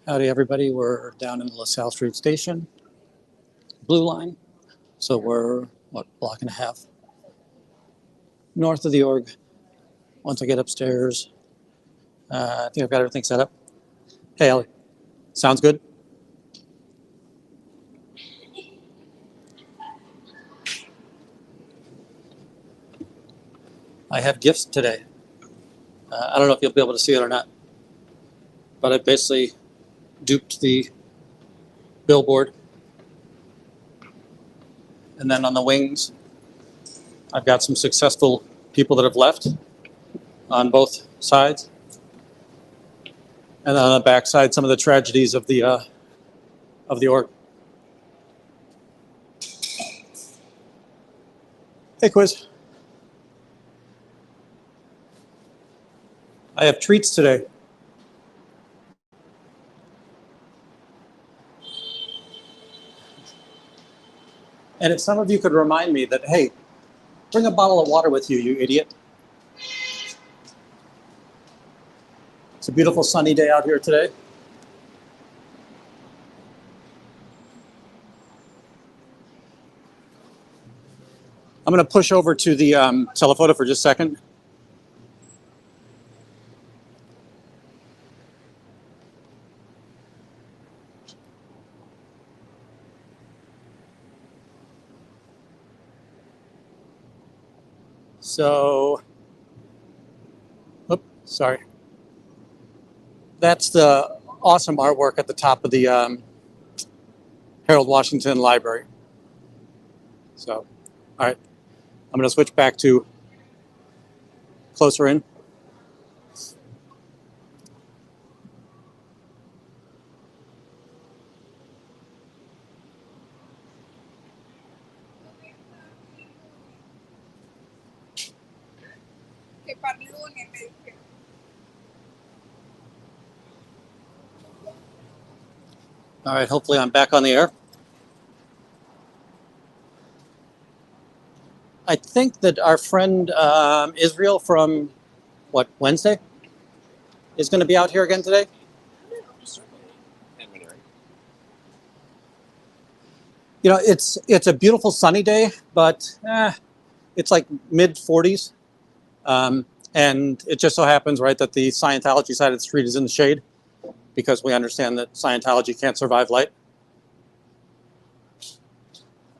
Howdy, everybody. We're down in the LaSalle Street Station, Blue Line. So we're, block and a half north of the org. Once I get upstairs, I think I've got everything set up. Hey, Ellie. Sounds good? I have gifts today. I don't know if you'll be able to see it or not, but I basically duped the Billboard. And then on the wings, I've got some successful people that have left on both sides. And then on the back side, some of the tragedies of the org. Hey, Quiz. I have treats today. And if some of you could remind me that, hey, bring a bottle of water with you, you idiot. It's a beautiful sunny day out here today. I'm going to push over to the telephoto for just a second. So, oops, sorry. That's the awesome artwork at the top of the Harold Washington Library. So, all right. I'm going to switch back to closer in. All right, hopefully I'm back on the air. I think that our friend Yisroel from, Wednesday? Is going to be out here again today? You know, it's a beautiful sunny day, but it's like mid 40s. And it just so happens, right, that the Scientology side of the street is in the shade because we understand that Scientology can't survive light.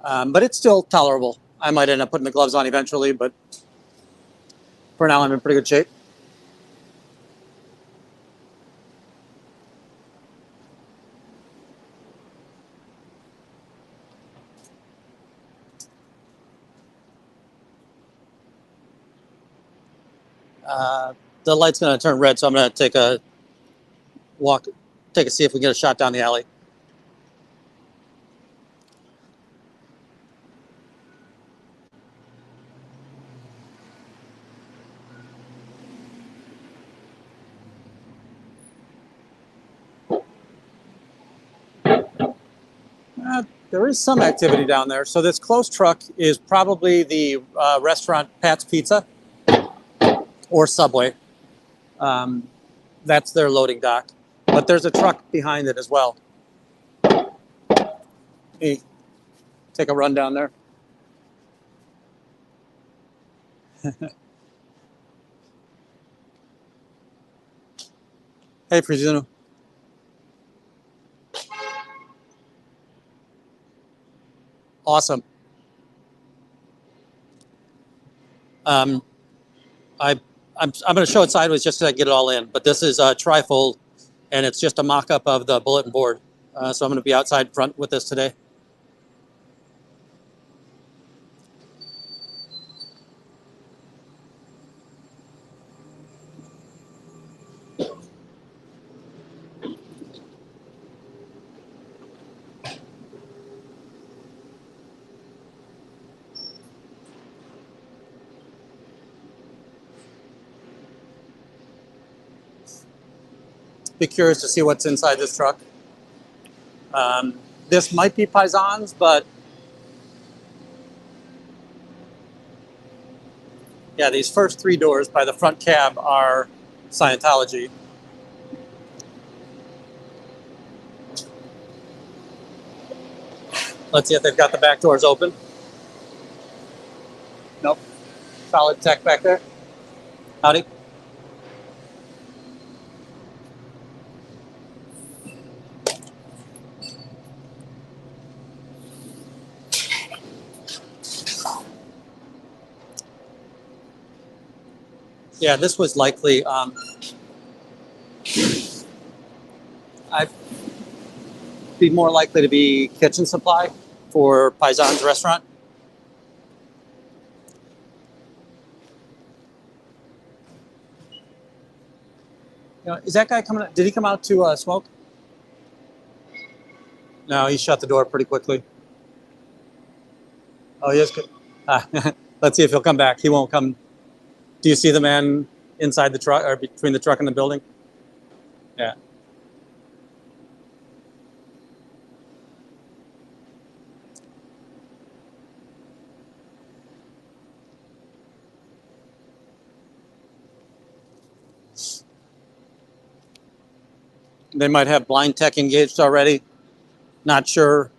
But it's still tolerable. I might end up putting the gloves on eventually, but for now I'm in pretty good shape. The light's going to turn red, so I'm going to take a walk, see if we can get a shot down the alley. There is some activity down there. So this close truck is probably the restaurant Pat's Pizza or Subway. That's their loading dock. But there's a truck behind it as well. Hey, take a run down there. Hey, Frizuno. Awesome. I'm going to show it sideways just so I get it all in. But this is a trifold, and it's just a mock-up of the bulletin board. So I'm going to be outside front with this today. Be curious to see what's inside this truck. This might be Paisans, but yeah, these first three doors by the front cab are Scientology. Let's see if they've got the back doors open. Nope. Solid tech back there. Howdy. Yeah, this was likely, I'd be more likely to be kitchen supply for Paisan's restaurant. You know, is that guy coming? Did he come out to smoke? No, he shut the door pretty quickly. Oh, he is good. Let's see if he'll come back. He won't come. Do you see the man inside the truck or between the truck and the building? Yeah. They might have blind tech engaged already. Not sure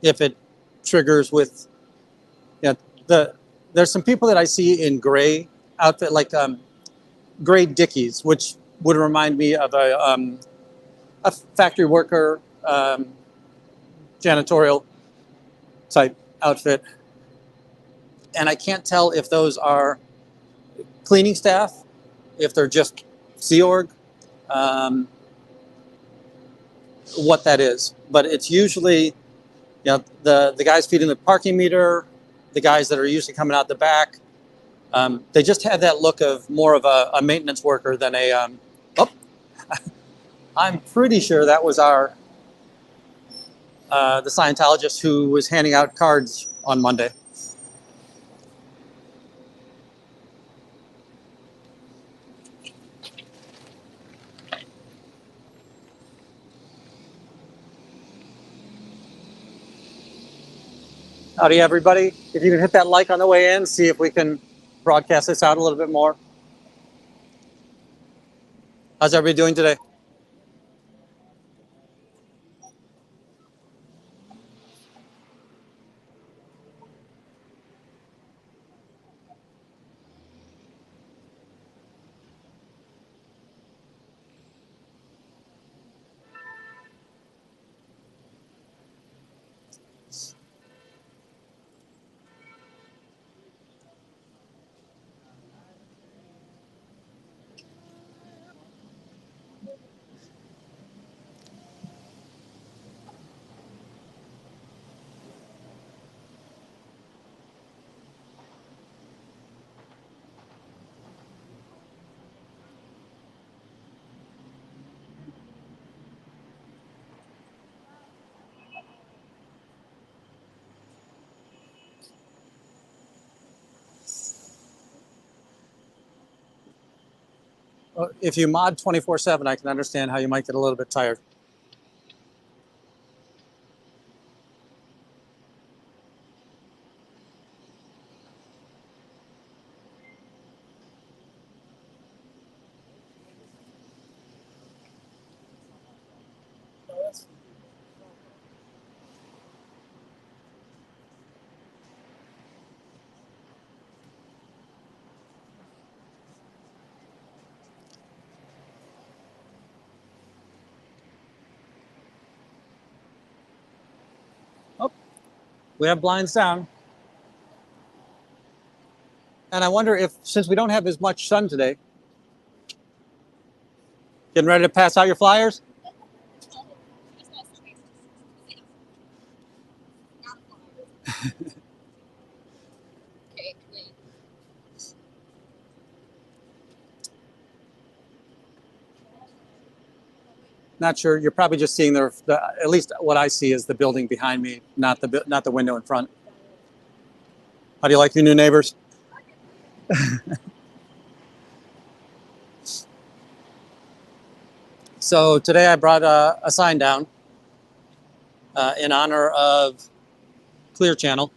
if it triggers with, yeah, there's some people that I see in gray outfit, like gray Dickies, which would remind me of a factory worker, janitorial type outfit. And I can't tell if those are cleaning staff, if they're just Sea Org, what that is. But it's usually, you know, the guys feeding the parking meter, the guys that are usually coming out the back. They just had that look of more of a maintenance worker than a. Oh, I'm pretty sure that was our the Scientologist who was handing out cards on Monday. Howdy, everybody. If you can hit that like on the way in, see if we can broadcast this out a little bit more. How's everybody doing today? If you mod 24/7, I can understand how you might get a little bit tired. Oh, we have blinds down. And I wonder if, since we don't have as much sun today, getting ready to pass out your flyers? Not sure. You're probably just seeing at least what I see is the building behind me, not the window in front. How do you like your new neighbors? So today I brought a sign down in honor of Clear Channel.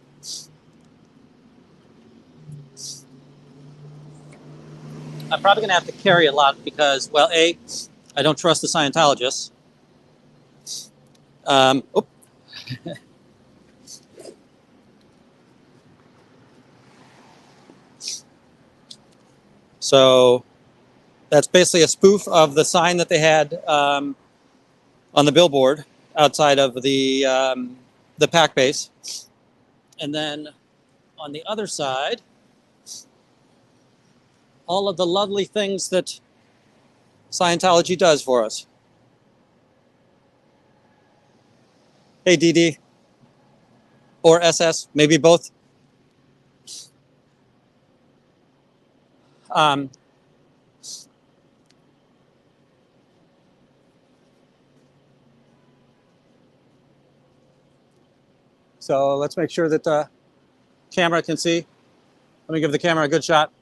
I'm probably going to have to carry a lot because, well, A, I don't trust the Scientologists. So that's basically a spoof of the sign that they had on the billboard outside of the pack base. And then on the other side, all of the lovely things that Scientology does for us. Hey, DD. Or SS, maybe both. So let's make sure that the camera can see. Let me give the camera a good shot.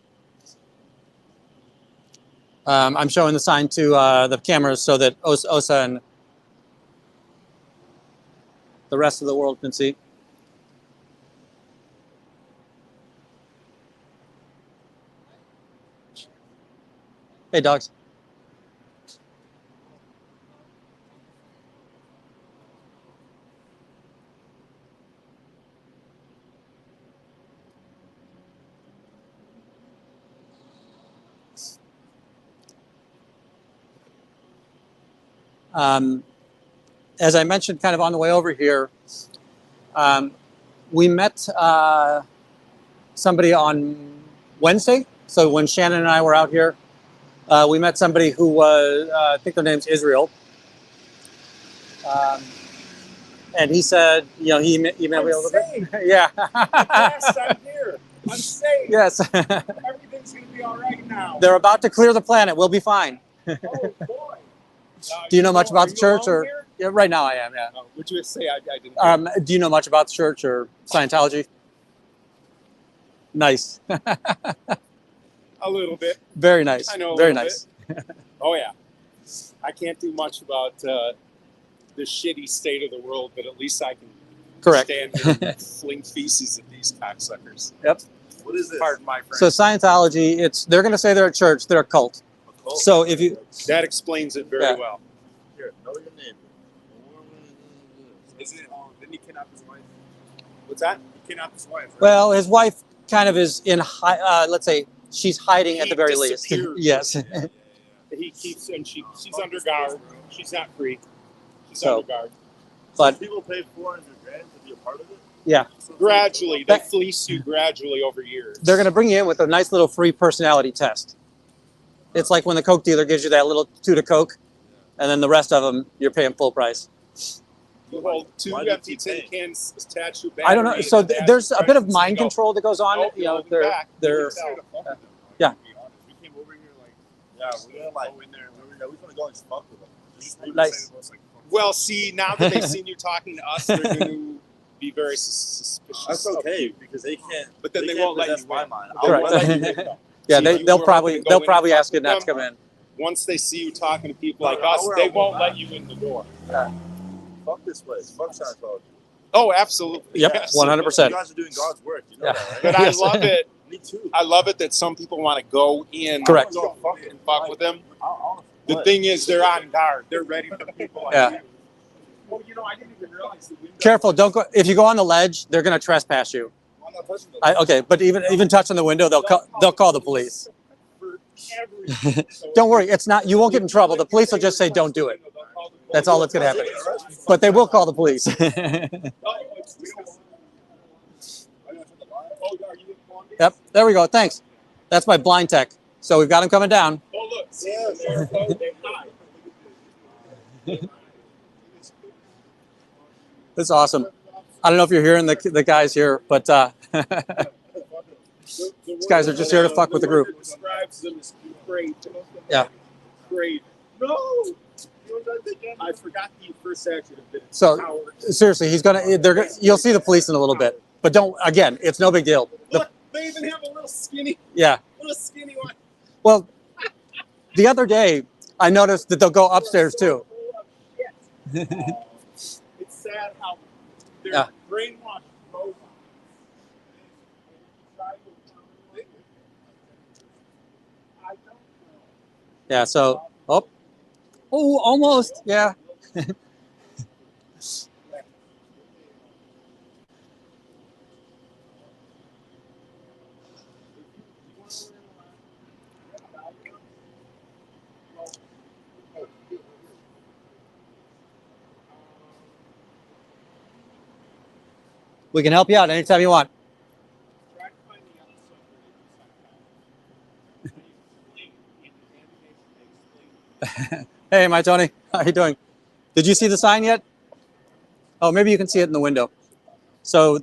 I'm showing the sign to the cameras so that Osa and the rest of the world can see. Hey, dogs. As I mentioned kind of on the way over here, we met somebody on Wednesday. So when Shannon and I were out here, we met somebody who was, I think their name's Yisroel. And he said, you know, he emailed me a little bit. Yeah. Yes, I'm here. I'm safe. Yes. Everything's going to be all right now. They're about to clear the planet. We'll be fine. Oh, boy. Do you know much about the church? Or Here? yeah, right now I am, yeah. Oh, would you say I didn't? Do you know much about the church or Scientology? Nice. A little bit. Very nice. I know a Very little nice. bit. Oh, yeah. I can't do much about the shitty state of the world, but at least I can Correct. stand here and fling feces at these cocksuckers. Yep. What is this? Pardon my friend. So Scientology, they're going to say they're a church, they're a cult. A cult? So if you... That explains it very well. Here, know your name. Is it? Didn't he kidnap his wife? What's that? He kidnapped his wife. Right? Well, his wife kind of is in, let's say, she's hiding at the very least. Disappeared. Yes. He keeps, and she's under guard. She's not free. She's So, under guard. But People pay $400,000 to be a part of it. yeah, Gradually, they fleece you gradually over years. they're going to bring you in with a nice little free personality test. It's like when the Coke dealer gives you that little toot of Coke, and then the rest of them, you're paying full price. You hold two Why do you empty keep tin paying? cans attached to a I don't know. battery So and the there's a bit of battery mind go, control that goes on. "Nope, You know, you'll be they're back." they're You can fuck with them. Yeah. To be honest. We came over here like, Yeah, we're gonna like go in there. we're gonna go and fuck with them. Just Nice. Well, see, now that they've seen you talking to us, they're going to be very suspicious. That's of okay you. because they can't. But then they can't won't let possess you my in. mind. They Correct. won't let you in, though. yeah. See, They, you they'll were probably hoping to go they'll in and probably fuck ask you with not to them. come in. Once they see you talking to people like No, us, we're they all won't back. let you in the door. Fuck this place. Fuck Scientology. Oh, absolutely. Yep, Yes. 100%. You guys are doing God's work. You know Yeah. that, right? But Yes. I love it. Me too. I love it that some people want to go in Correct. and fuck with them. I'll The play. thing is, they're on guard. They're ready for people like Yeah. you. Well, you know, I didn't even realize the window. Careful! Don't go. If you go on the ledge, they're going to trespass you. I'm not touching the Okay, but even touching the window, they'll call the police. for everything. So Don't worry, it's not. You won't get in trouble. The police will just say, "Don't do it." That's all that's going to happen. But they will call the police. Yep. There we go. Thanks. That's my blind tech. So we've got him coming down. Oh, look. This is awesome. I don't know if you're hearing the guys here, but these guys are just here to fuck with the group. Describes them as great. Yeah. Great. No. I forgot the first action of it. So seriously, you'll see the police in a little bit, but don't. Again, it's no big deal. Look, they even have a little skinny one. Well, the other day I noticed that they'll go upstairs too. It's sad how they're Yeah. brainwashed robots. I don't know. Yeah. So almost. Yeah. We can help you out anytime you want. Try to find the episode. Hey, my Tony. How you doing? Did you see the sign yet? Oh, maybe you can see it in the window. So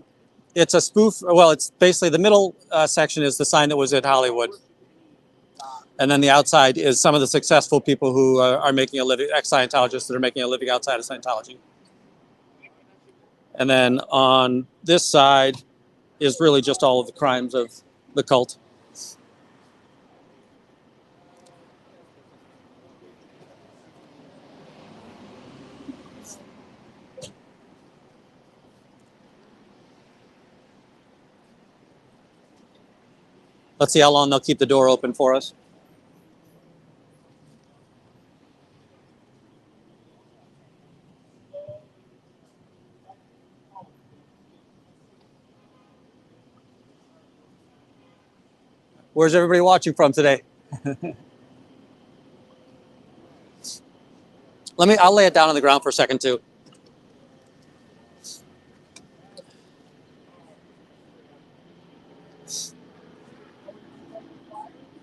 it's a spoof. Well, it's basically the middle section is the sign that was at Hollywood. And then the outside is some of the successful people who are making a living, ex-Scientologists that are making a living outside of Scientology. And then on this side is really just all of the crimes of the cult. Let's see how long they'll keep the door open for us. Where's everybody watching from today? I'll lay it down on the ground for a second too.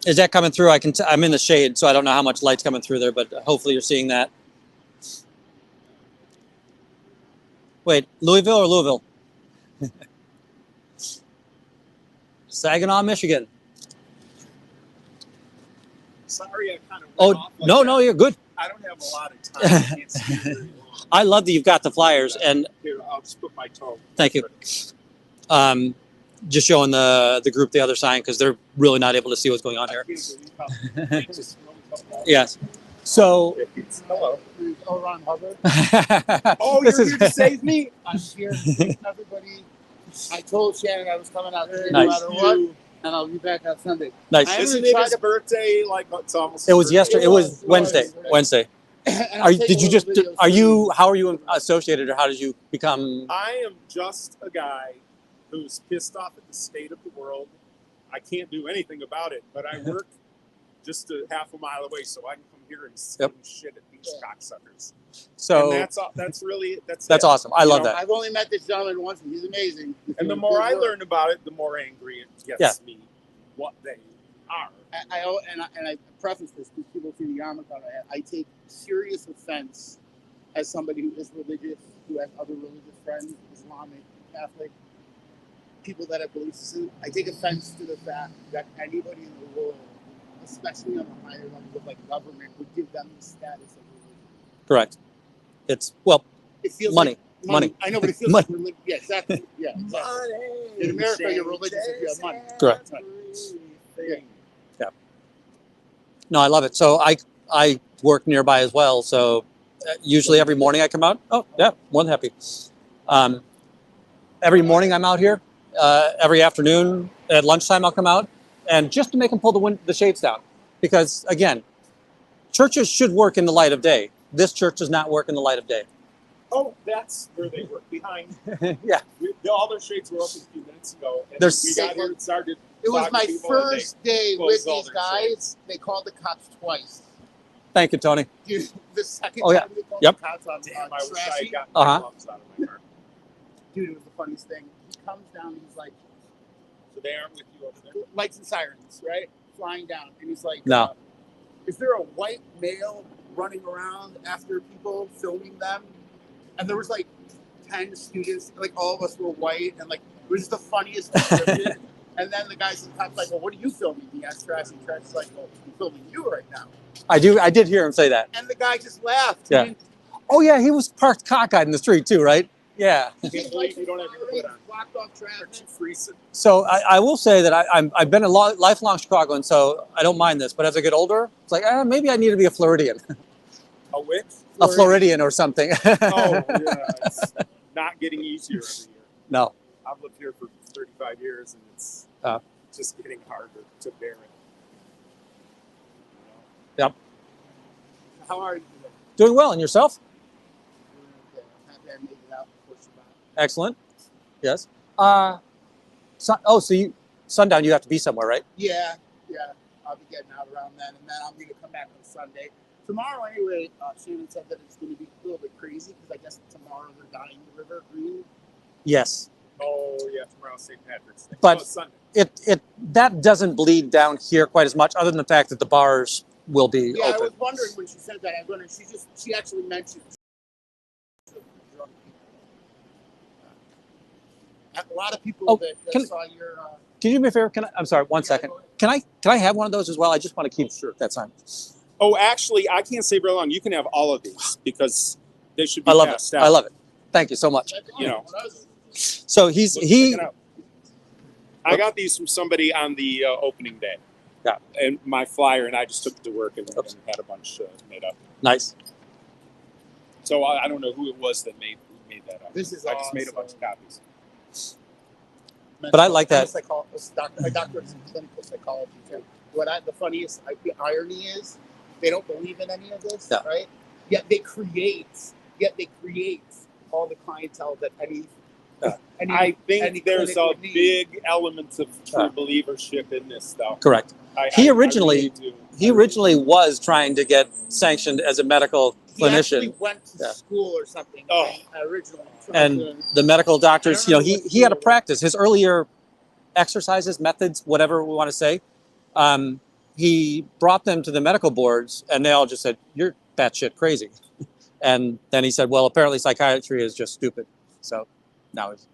Is that coming through? I'm in the shade, so I don't know how much light's coming through there, but hopefully you're seeing that. Wait, Louisville or Louisville? Saginaw, Michigan. Sorry, I kind of. Oh, no, you're good. I don't have a lot of time. I can't see very long. I love that you've got the flyers, and Here, I'll just put my toe. thank you. Just showing the group the other sign because they're really not able to see what's going on here. Yes. So. Hello. Oh, Ron Hubbard. Oh, This you're is- here to save me? I'm here to thank everybody. I told Shannon I was coming out today Nice. no matter what, and I'll be back on Sunday. Nice. I Isn't haven't it tried his to- birthday? Like it's almost. It was his yesterday. It was It was. Wednesday. Wednesday. And Are I'll you? take Did a you little just? video Are for you? How are you associated, or how did you become? I am just a guy who's pissed off at the state of the world. I can't do anything about it, but I work just a half a mile away, so I can come here and skin shit at these cocksuckers. So And that's really that's it. awesome. I love know, that. I've only met this gentleman once, and he's amazing. He's And the doing more good I work. learn about it, the more angry it gets Yeah. me. What they are. I preface this because people see the yarmulke on my head. I take serious offense as somebody who is religious, who has other religious friends, Islamic, Catholic, people that have belief systems. I take offense to the fact that anybody in the world, especially on the higher levels of like government, would give them the status of religion. Correct. It's It feels money. like Money. I know, but it feels Money. like religion. Yeah, exactly. Yeah, exactly. In America, you're religious if you have money. Correct. Yeah. No, I love it. So I work nearby as well. So usually every morning I come out. Oh yeah, more than happy. Every morning I'm out here. Every afternoon at lunchtime I'll come out, and just to make them pull the shades down, because again, churches should work in the light of day. This church does not work in the light of day. Oh, that's where they work behind. Yeah. All their shades were open a few minutes ago. And There's- we got here and started. It was talking my to people and they first day closed with all these their guys. shades. They called the cops twice. Thank you, Tony. Dude, the second Oh, yeah. time they called Yep. the cops on Damn, I wish I Trashy, had gotten Uh-huh. my gloves out of my car. dude, it was the funniest thing. He comes down, he's like, So they aren't with you over there. lights and sirens, right? Flying down. And he's like, No. Is there a white male running around after people, filming them? And there was like 10 students, like all of us were white, and like it was just the funniest description. And then the guys in the cop's like, well, what are you filming? He asked Trashy. Trashy's like, well, I'm filming you right now. I did hear him say that. And the guy just laughed. Yeah. Oh yeah, he was parked cockeyed in the street too, right? Yeah. I can't believe you don't have your hood on. Blocked off traffic. Aren't you freezing? So I will say that I've been a lifelong Chicagoan, so I don't mind this. But as I get older, it's like maybe I need to be a Floridian, A which? a Floridian or something. Oh, yeah. It's not getting easier every year. No. I've lived here for 35 years, and it's just getting harder to bear it. Yep. How are you today? Doing well, and yourself? I'm happy I made it out before Shabbat. Excellent. Yes. So sundown, you have to be somewhere, right? Yeah. I'll be getting out around then, and then I'm going to come back on Sunday. Tomorrow, anyway, Shannon said that it's going to be a little bit crazy because I guess tomorrow they're dyeing the river green. Yes. Oh yeah, tomorrow's St. Patrick's Day. But Oh, Sunday. That doesn't bleed down here quite as much, other than the fact that the bars will be Yeah, I open. was wondering when she said that. I wondered. She actually mentioned drunk people. A lot of people Oh, that saw your. Can you do me a favor? I'm sorry, one Yeah, second. go ahead. Can I have one of those as well? I just want to keep that sign. Oh, actually, I can't say very long. You can have all of these because they should be I love passed it. out. I love it. Thank you so much. You know. So Check it out. I got these from somebody on the opening day. Yeah. And my flyer, and I just took it to work and had a bunch made up. Nice. So I don't know who it was that made that up. This is I just made a awesome. bunch of copies. But I like that. My doctorate is in clinical psychology too. The funniest irony is they don't believe in any of this, Yeah. right? Yet they create all the clientele that any I think there's clinic a would need. big element of true believership in this stuff. Correct. He originally I really do. was trying to get sanctioned as a medical He actually clinician, went to school or something. Oh. Originally, and the medical doctors, I don't know he had a what practice. His earlier exercises, methods, whatever we want to say, he brought them to the medical boards, and they all just said, "You're batshit crazy." And then he said, "Well, apparently psychiatry is just stupid." So now he's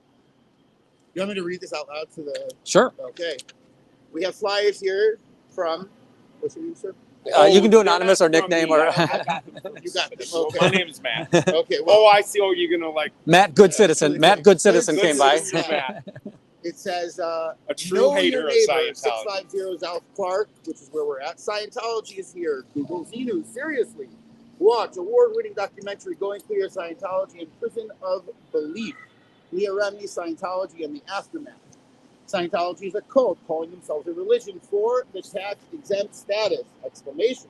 You want me to read this out loud to the? sure. Okay, we have flyers here from. What's your name, sir? You can do they're anonymous not or from nickname me. or You got this. Well, Okay. my name is Matt. Okay. Well, Oh, I see. Oh, you're gonna like Matt, good citizen. Good Matt, good citizen good came by. citizen Matt. it says, A true know hater your of neighbor, Scientology. 650 South Clark, which is where we're at. Scientology is here. Google Z-News. Seriously. Watch award-winning documentary Going Clear Scientology and Prison of Belief. Leah Remini's Scientology and the Aftermath. Scientology is a cult calling themselves a religion for the tax-exempt status! Exclamation.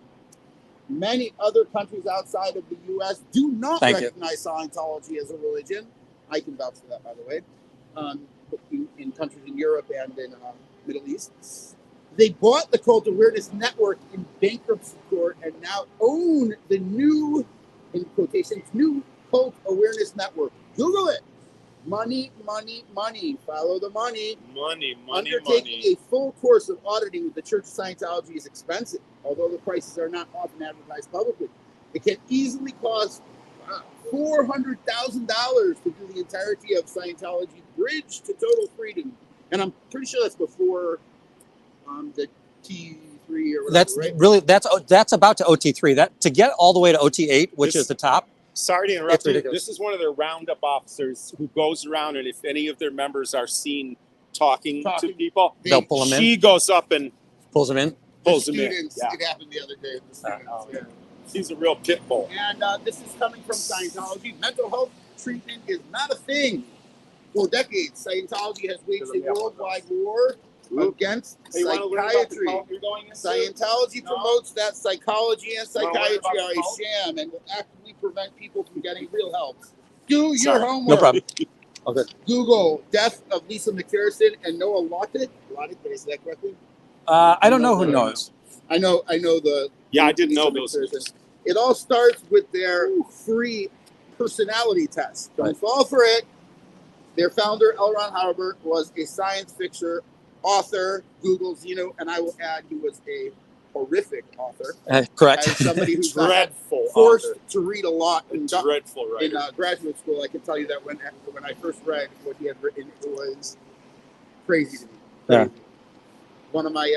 Many other countries outside of the U.S. do not Thank you. recognize Scientology as a religion. I can vouch for that, by the way. In countries in Europe and in Middle East. They bought the Cult Awareness Network in bankruptcy court and now own the new, in quotations, new Cult Awareness Network. Google it. Money, money, money. Follow the money. Money. Undertaking a full course of auditing with the Church of Scientology is expensive, although the prices are not often advertised publicly. It can easily cost $400,000 to do the entirety of Scientology Bridge to Total Freedom. And I'm pretty sure that's before the T3 or whatever, That's right? really that's about to OT3. That to get all the way to OT8, which is the top. Sorry to interrupt It's you. ridiculous. This is one of their roundup officers who goes around, and if any of their members are seen talking to people, They'll pull them in. she goes up and Pulls them in. pulls The them in. students, Yeah. it happened the other day with the students. Yeah. She's a real pit bull. And this is coming from Scientology. Mental health treatment is not a thing. For decades, Scientology has waged a worldwide war against Hey, you want to learn about the psychiatry. cult you're going into? Scientology promotes that psychology and You wanna learn psychiatry about are the a cult? sham and will actively prevent people from getting real help. Do your Sorry. homework. No problem. Okay. Google death of Lisa McPherson and Noah Lottit. Did I say that correctly? I don't know who knows. I know the. Yeah, I didn't know Lisa those. McPherson. It all starts with their free personality test. Don't Right. fall for it. Their founder, L. Ron Hubbard, was a science fiction author. Google Zeno, and I will add, he was a horrific author. Correct. As somebody who's Dreadful. forced author. to read a lot in Dreadful writer. graduate school, I can tell you that when I first read what he had written, it was crazy to me. Yeah. Crazy. One of my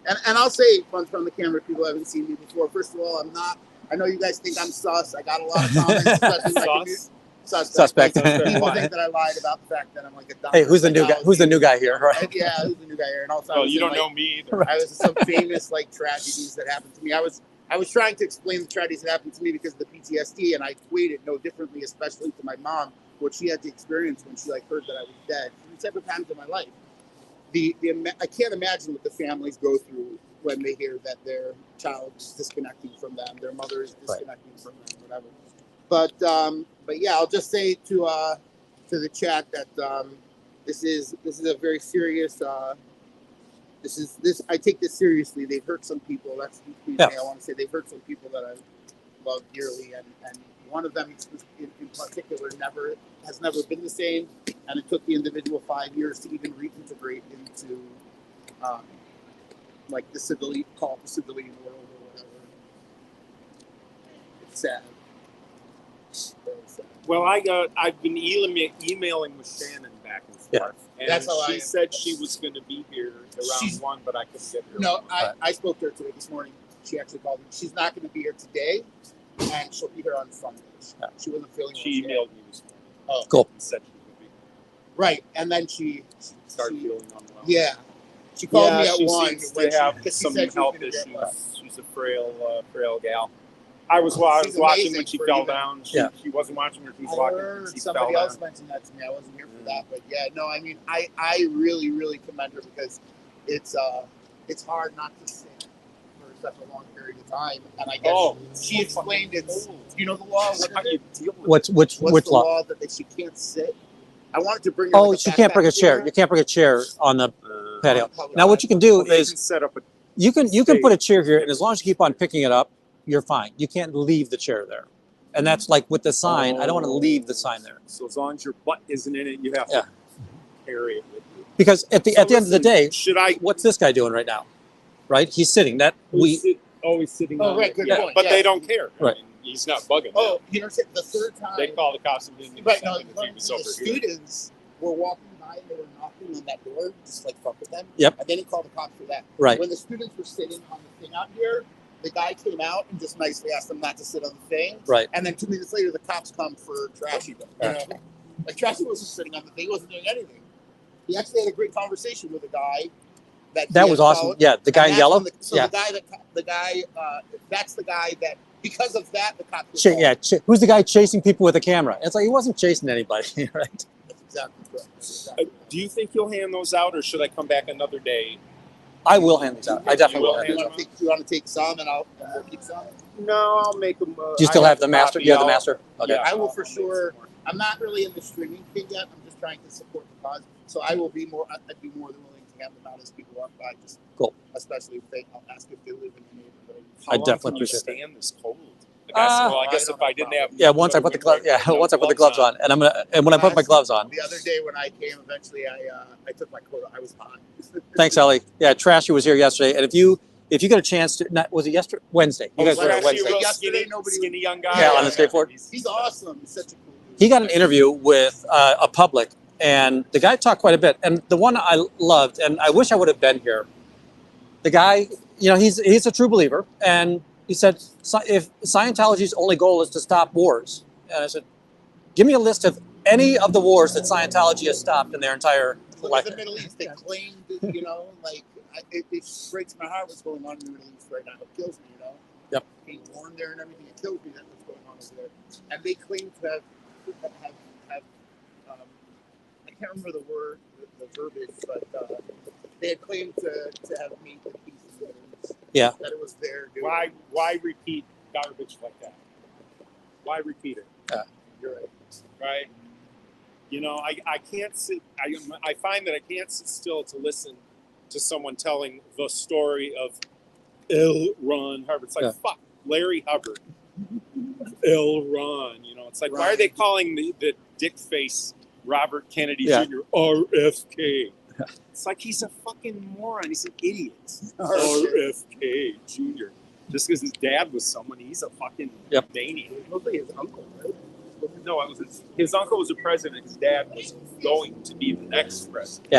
and I'll say once from the camera, people haven't seen me before. First of all, I'm not. I know you guys think I'm sus. I got a lot of comments, especially in my community. Suspect. People think that I lied about the fact that I'm like a doctor. Hey, who's the new guy? Who's the new guy here? Right. And yeah, who's the new guy here? And also, I Well, was you in, don't like, know me either. I was in some famous tragedies that happened to me. I was trying to explain the tragedies that happened to me because of the PTSD, and I equate it no differently, especially to my mom, what she had to experience when she heard that I was dead. These type of times in my life, I can't imagine what the families go through when they hear that their child is disconnecting from them, their mother is disconnecting from them, whatever. But yeah, I'll just say to the chat that this is a very serious. I take this seriously. They've hurt some people. That's the thing I want to say. They've hurt some people that I love dearly, and one of them in particular has never been the same. and it took the individual 5 years to even reintegrate into like the civilian world or whatever. It's sad. Very sad. Well, I've been emailing with Shannon back and forth. Yeah. And That's how she said she was going to be here around 1, but I couldn't get her. No, I spoke to her today this morning. She actually called me. She's not going to be here today, and she'll be here on Sunday. Yeah. She wasn't feeling She well emailed me this morning. Oh, Cool. And said she would be here. right. And then she Started feeling unwell. Yeah. She called me at she 1. seems to have because she some said she was health gonna get issues. well. She's a frail gal. I was She's watching amazing when she for fell even- down. She wasn't watching her. She was I walking. heard She somebody fell else down. mention that to me. I wasn't here for that, but yeah, no. I mean, I really, really commend her because it's hard not to sit for such a long period of time, and I guess she explained it's. Do you know the law? How do you deal with Which What's the law? law that she can't sit? I wanted to bring her. Oh, like she can't bring a backpack chair. chair. You can't bring a chair on the it? patio. Now, what you can do Well, they is can set up a. you can put a chair here, and as long as you keep on picking it up, you're fine. You can't leave the chair there, and that's like with the sign. I don't want to leave the sign there So as long as your butt isn't in it, you have Yeah. to carry it with you. because at the end of the day, should I? what's this guy doing right now? Right? He's sitting. He's always sitting. Oh, on right, it. good Yeah, point, but yeah. they don't care. Right. I mean, he's not bugging. Oh, them. you know, the third time. They call the cops and didn't even Right, send no, him if he was over the here. students were walking by and they were knocking on that door, just like fuck with them. Yep. And then he called the cops for that. Right. When the students were sitting on the thing out here, the guy came out and just nicely asked them not to sit on the thing. Right. And then 2 minutes later, the cops come for Trashy. You know? Like Trashy wasn't sitting on the thing; he wasn't doing anything. He actually had a great conversation with a guy. That was awesome. Yeah, the guy in yellow. Yeah. The guy, that's the guy that because of that, the cops. Who's the guy chasing people with a camera? It's like he wasn't chasing anybody, right? That's exactly correct. That's exactly correct. Do you think you'll hand those out, or should I come back another day? I will hand these out. I definitely will hand You these out. want to take some, and we'll keep some. No, I'll make them. Do you still have the master? You have the master? Okay. Yeah. I will for sure. I'm not really in the streaming thing yet. I'm just trying to support the cause. So I will be more. I'd be more than willing to hand them out as people walk by. Just Cool. Especially if I'll ask if they live in the neighborhood. I definitely appreciate that. that. Stand this cold. I guess if I didn't have. Yeah, once I put the gloves on, and when I put my gloves on. The other day when I came, eventually I took my coat off. I was hot. Thanks, Ellie. Yeah, Trashy was here yesterday, and if you get a chance to, was it yesterday? Wednesday. You guys were here Trashy, Wednesday. real Yesterday, nobody- skinny young guy. Yeah, on the skateboard. He's awesome. He's such a cool dude. He got an interview with a public, and the guy talked quite a bit. And the one I loved, and I wish I would have been here. The guy, he's a true believer, and he said, if Scientology's only goal is to stop wars, and I said, give me a list of any of the wars that Scientology has stopped in their entire Look life. at the Middle East. They claimed, it breaks my heart what's going on in the Middle East right now. It kills me, Yep. Being born there and everything, it kills me that what's going on over there. And they claim to have I can't remember the word, the verbiage, but they had claimed to have made the peace in the Middle East. Yeah. That it was there. Why repeat garbage like that? Why repeat it? You're right. Right? I can't sit. I find that I can't sit still to listen to someone telling the story of L. Ron Hubbard. It's like fuck Larry Hubbard, L. Ron. It's like why are they calling the dick face Robert Kennedy Jr. RFK? It's like he's a fucking moron. He's an idiot. RFK Jr. Just because his dad was someone, he's a fucking maniac. Mostly his uncle, right? No, it was his uncle was the president. His dad was going to be the next president.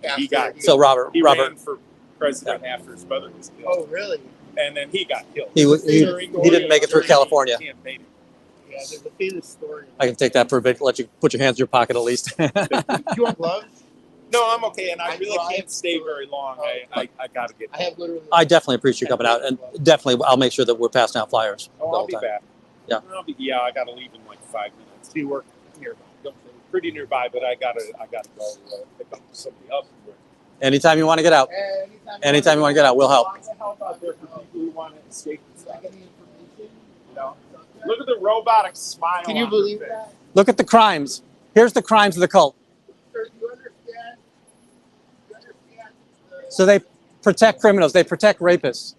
Yeah. He got So Robert ran for president after his brother was killed. Oh, really? And then he got killed. He didn't make it through California. Campaigning. Yeah, there's a famous story. I can take that for a bit. Let you put your hands in your pocket at least. You want gloves? No, I'm okay, and I I really drive can't stay for- very long. I gotta get. I have literally. I definitely appreciate you coming out, and definitely I'll make sure that we're passing out flyers. Oh, the I'll whole be time. back. Yeah. I gotta leave in like 5 minutes. Do you work nearby? Pretty nearby, but I gotta go pick up somebody up. Anytime you want to get out. Anytime you want to get out, we'll help. Lots of help out there for people who want to escape and stuff. Look at the robotic smile. Can you on believe her that? face. Look at the crimes. Here's the crimes of the cult. Sir, you understand? You understand? So they protect criminals. They protect rapists.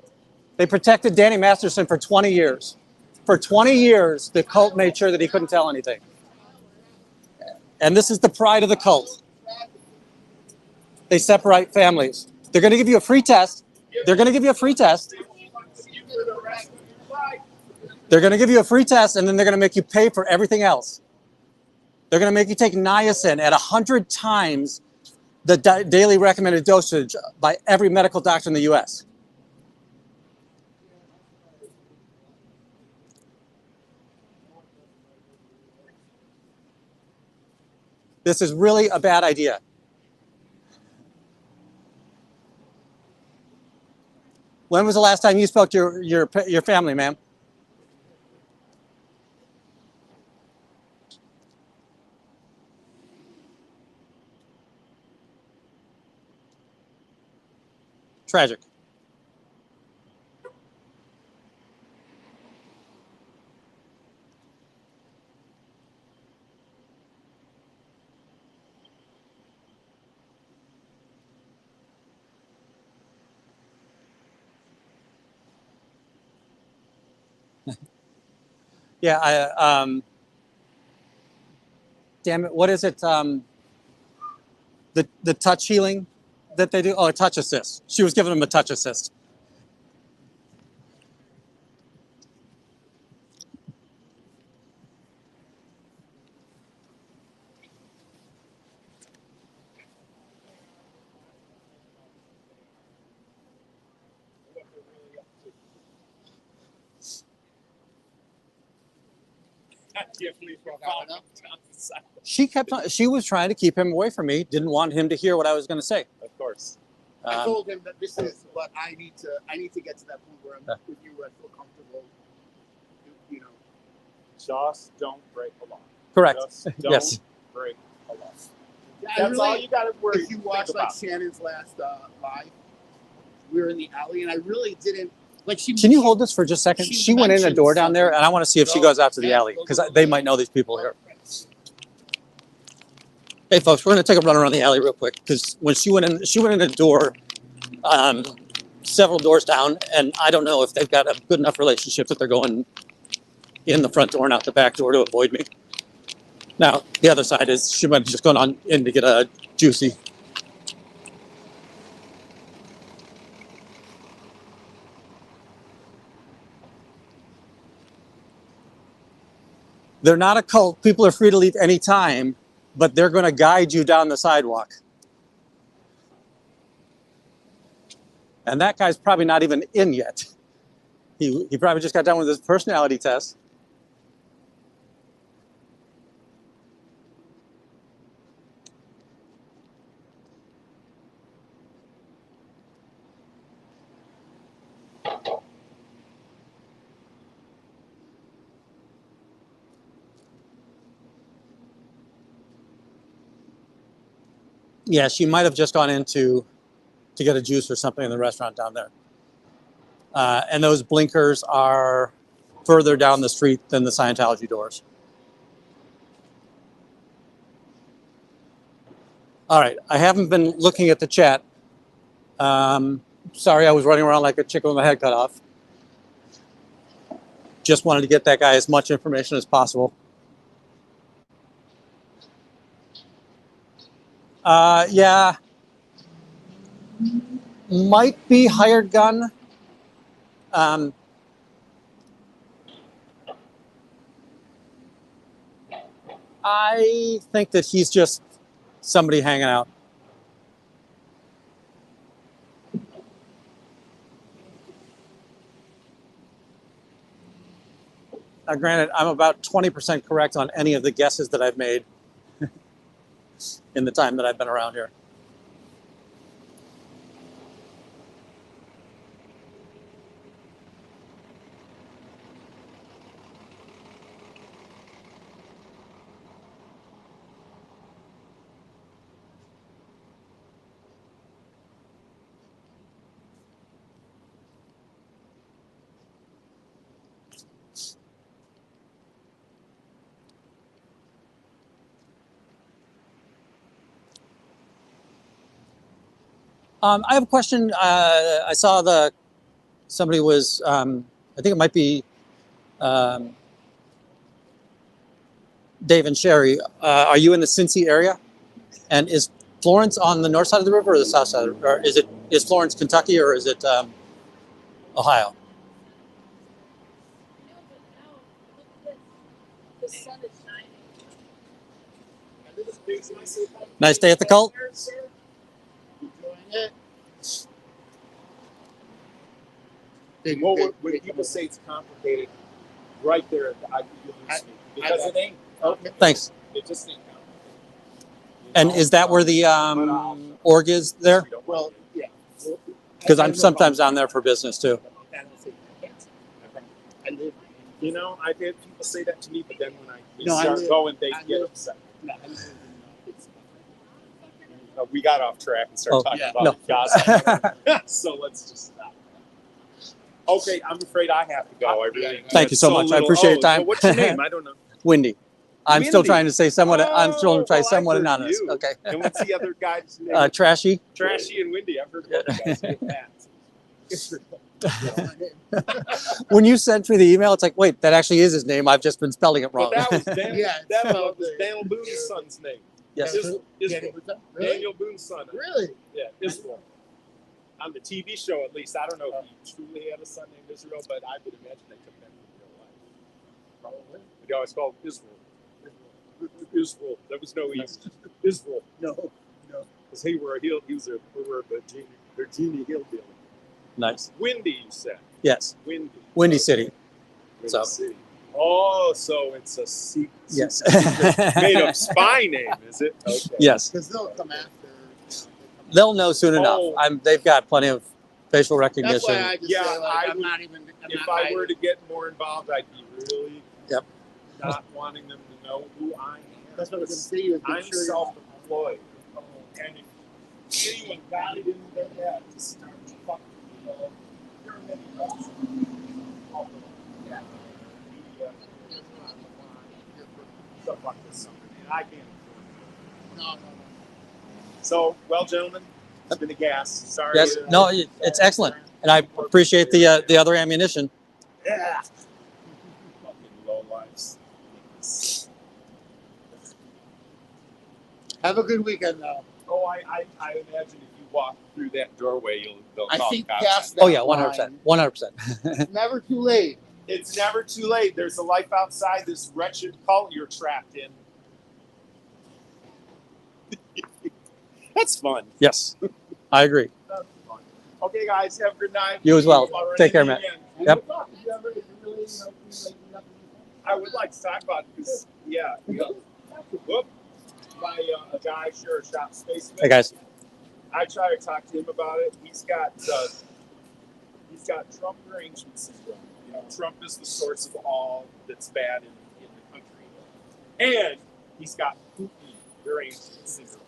They protected Danny Masterson for 20 years. For 20 years, the cult made sure that he couldn't tell anything. And this is the pride of the cult. They separate families. They're going to give you a free test. They're going to give you a free test. They're going to give you a free test, and then they're going to make you pay for everything else. They're going to make you take niacin at 100 times the daily recommended dosage by every medical doctor in the U.S. This is really a bad idea. When was the last time you spoke to your family, ma'am? Tragic. Yeah, damn it, what is it? The touch healing that they do? Oh, a touch assist. She was giving him a touch assist. I can't believe we're following up down the side. She was trying to keep him away from me. Didn't want him to hear what I was going to say. Of course. I told him that this is what I need to get to that point where I'm with you, where I feel comfortable. You know. Just don't break a law. Correct. Just don't Yes. break a law. Yeah, That's all you got to worry. If you watched like Shannon's last live, we were in the alley, and I really didn't like. Can you hold this for just a second? She went in a door down there, and I want to see if she goes out to the alley, because they might know these people here. Hey, folks, we're going to take a run around the alley real quick, because when she went in a door, several doors down, and I don't know if they've got a good enough relationship that they're going in the front door and out the back door to avoid me. Now, the other side is she might have just gone on in to get a juicy. They're not a cult. People are free to leave any time, but they're going to guide you down the sidewalk. And that guy's probably not even in yet. He probably just got done with his personality test. Yeah, she might have just gone in to get a juice or something in the restaurant down there. And those blinkers are further down the street than the Scientology doors. All right, I haven't been looking at the chat. Sorry, I was running around like a chicken with my head cut off. Just wanted to get that guy as much information as possible. Yeah. Might be hired gun. I think that he's just somebody hanging out. Now, granted, I'm about 20% correct on any of the guesses that I've made in the time that I've been around here. I have a question. I saw somebody was, I think it might be Dave and Sherry, are you in the Cincy area? And is Florence on the north side of the river or the south side? Or is Florence Kentucky or is it Ohio? The sun is shining. Nice day at the cult? Enjoying it. Well, when people say it's complicated, right there, I lose me because it ain't. Thanks. It just ain't complicated. And is that where the org is there? Well, yeah. Because I'm sometimes down there for business too. I live. You know, I've had people say that to me, but then when No, I start live- going, they I get live- upset. No, I live in, We got off track and started Oh, talking yeah. about gossip. So let's just stop. Okay, I'm afraid I have to go. I really. Thank you so much. I appreciate your time. So what's your name? I don't know. Windy. I'm still Windy. trying to say somewhat. I'm still trying to Oh, say somewhat I've heard anonymous. you. Okay. And what's the other guy's name? Trashy. Trashy and Windy. I've heard about the guys with that. When you sent me the email, it's like, wait, that actually is his name. I've just been spelling it wrong. But that was Dan, Yeah, that spelled was it. Daniel Boone's son's name. Yes. Israel. Really? Daniel Boone's son. Really? Yeah, Israel. On the TV show, at least, I don't know if he truly had a son named Israel, but I would imagine they took that from real life. Probably. They always called Israel. Israel. There was no E. Israel. No. Because we were a Virginia hillbilly. Nice. Windy, you said. Yes. Windy. Windy City. Windy So- City. Oh, so it's a secret. Yes. Made up spy name, is it? Okay. Yes. Because they'll come after. They'll know soon enough. Oh. They've got plenty of facial That's recognition. why I just Yeah, say, like, I I'm would- not even. I'm If not I were to get more involved, I'd be really not wanting them to know who I am. That's what I was going to say. I'm self-employed. And if anyone got it in their head to start fucking, you're a mini boss. Yeah. Stuff like this, something. And I can't afford it. No. So, well, gentlemen, it's been a gas. Sorry. Yes. No, it's excellent. And I appreciate the other ammunition. Yeah. Fucking low lives. Have a good weekend, though. Oh, I imagine if you walk through that doorway, they'll I call think cops. past Oh that yeah, 100%. line, 100%. It's never too late. It's never too late. There's a life outside this wretched cult you're trapped in. That's fun. Yes. I agree. That's fun. Okay, guys, have a good night. You as well. I'll run Take care, into man. you again. And Yep. we'll talk. If you ever, if you really, like, nothing. I would like to talk about it because, whoop, my a guy share a shop space with. Hey guys. I try to talk to him about it. He's got Trump derangement syndrome. You know, Trump is the source of all that's bad in the country, and he's got Putin derangement syndrome.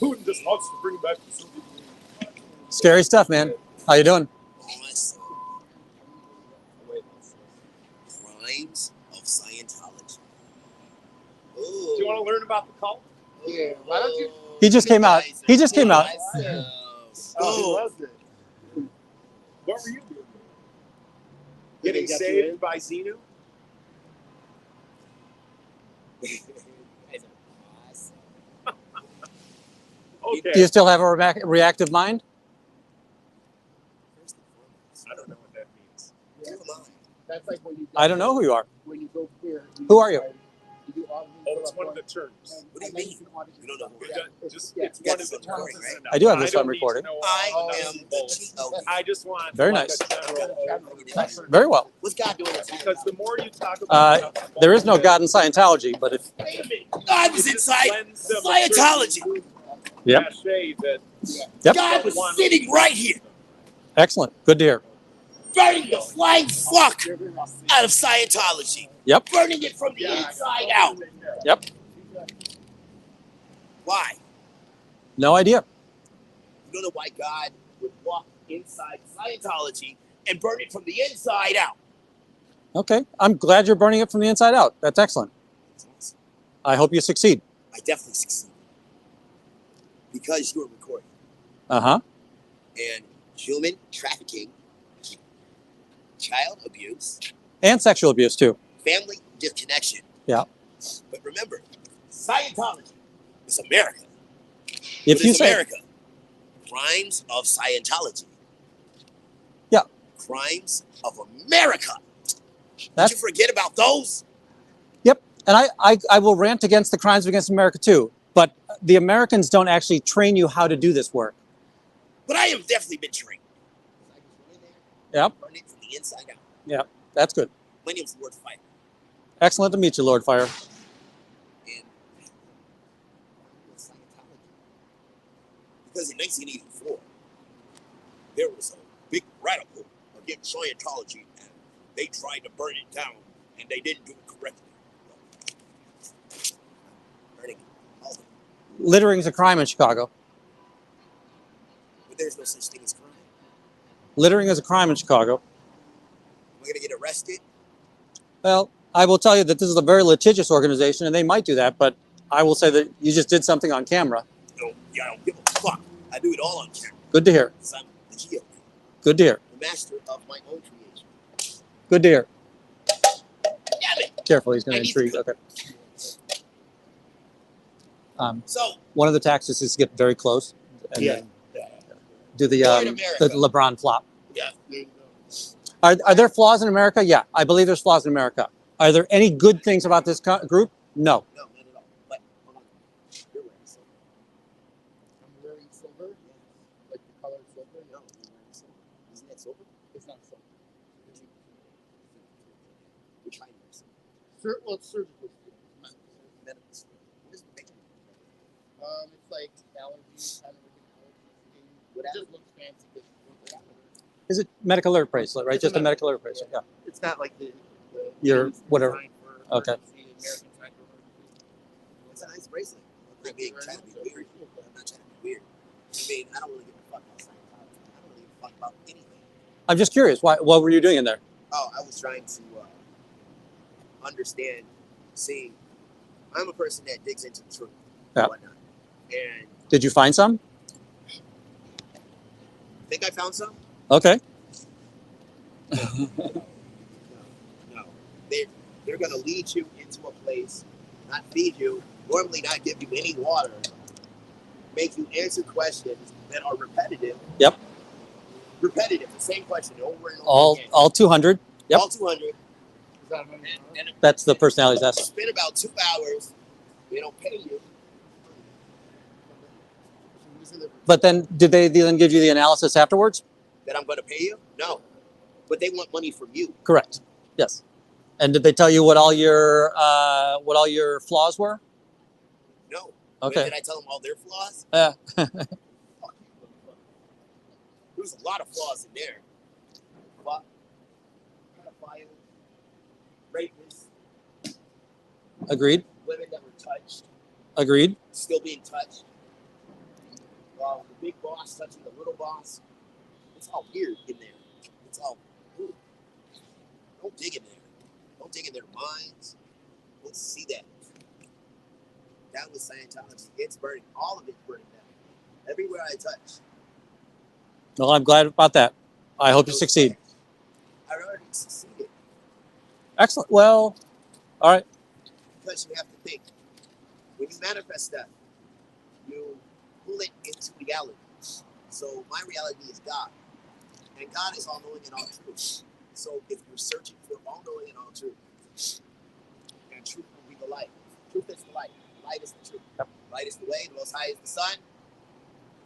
Putin just wants to bring back the Soviet Union. Scary stuff, man. How you doing? Awesome. Crimes of Scientology. Do you want to learn about the cult? Yeah, why don't you- He just came out. He just came out. Oh, was it? What were you doing? Did Getting they get you saved in? by Xenu? Okay. Do you still have a reactive mind? I don't know what that means. That's like when you. I don't know who you are. When you go clear. Who are you? You do auditing Oh, for it's a one of the point, terms. What do you and then mean? can audition You don't know for who it. I Yeah, It's- just, yeah. it's one of That's the the terms. recording, right? I do have this don't one need to recorded. know all I the nuts am and the bolts. g.o.d. I just want Very like nice. a general overview. Very well. What's God doing this? Because the more you talk about There is no God in Scientology, but if God was inside Scientology. Yep. Yep. God was sitting right here, Excellent. Good to hear. burning the flying fuck out of Scientology. Yep. Burning it from the inside out. Yep. Why? No idea. You don't know why God would walk inside Scientology and burn it from the inside out. Okay. I'm glad you're burning it from the inside out. That's excellent. That's awesome. I hope you succeed. I definitely succeeded. Because you were recording. Uh-huh. And human trafficking, child abuse, And sexual abuse too. family disconnection. Yeah. But remember, Scientology is America. If What you is say, America? Crimes of Scientology. Yeah. Crimes of America. Did That's- you forget about those? yep, and I will rant against the crimes against America too, but the Americans don't actually train you how to do this work. But I have definitely been trained. I just went in there, Yep, burned it from the inside out. yep, that's good. My name's Lord Fire. Excellent to meet you, Lord Fire. And Scientology. Because in 1984, there was a big radical against Scientology, and they tried to burn it down, and they didn't do it correctly. Burning all of it. Littering is a crime in Chicago. But there's no such thing as crime. Littering is a crime in Chicago. Am I gonna get arrested? Well, I will tell you that this is a very litigious organization, and they might do that, but I will say that you just did something on camera. No, yeah, I don't give a fuck. I do it all on camera. Good to hear. Because I'm the g.o.d, Good to hear. the master of my own creation. Good to hear. Damn it! Careful, he's going I to need to intrigue. Okay. So, One of the tactics is to get very close and Yeah. then do the Lord America. LeBron flop. yeah, There you go. Are there flaws in America? Yeah, I believe there's flaws in America. Are there any good things about this group? No. no, not at all. But, hold on. You're wearing silver. I'm wearing silver, like the color silver. No, you're wearing silver. Isn't that silver? It's not silver. You're trying to wear silver. Well, it's surgical steel. Medical silver. What is the making? It's like allergies, kind of like What it happened? just looks fancy. Is it medical alert bracelet, right? It's Just a a medical alert bracelet. Yeah. It's not like the Your things whatever. designed for Okay. emergency, American Sign for Emergency. It's a nice bracelet. I'm not being trying to be weird. I'm not trying to be weird. I mean, I don't really give a fuck about Scientology. I don't really give a fuck about anything. I'm just curious. What were you doing in there? Oh, I was trying to understand, seeing. I'm a person that digs into the truth Yeah. and whatnot. And Did you find some? I think I found some. Okay. No. They're going to lead you into a place, not feed you, normally not give you any water, make you answer questions that are repetitive. Yep. Repetitive, the same question over and over again. All 200. Yep. All 200. Is that another And That's the personality test. spend about 2 hours. They don't pay you. But then, did they then give you the analysis afterwards? That I'm going to pay you? No. But they want money from you. Correct. Yes. And did they tell you what all your flaws were? No. Okay. Did I tell them all their flaws? Yeah. There's a lot of flaws in there. Fuck. Pedophiles. Rapists. Agreed. Women that were touched. Agreed. Still being touched. The big boss touching the little boss. It's all weird in there. It's all. Ooh. Don't dig in there. Don't dig in their minds. Let's see that. Down with Scientology. It's burning. All of it's burning down. Everywhere I touch. Well, I'm glad about that. I hope you succeed. I already succeeded. Excellent. Well, all right. Because you have to think. When you manifest that, you pull it into reality. So my reality is God. And God is all-knowing and all-truth. So if you're searching for all-knowing and all-truth, and truth will be the light. Truth is the light. Light is the truth. Yep. Light is the way. The Most High is the sun.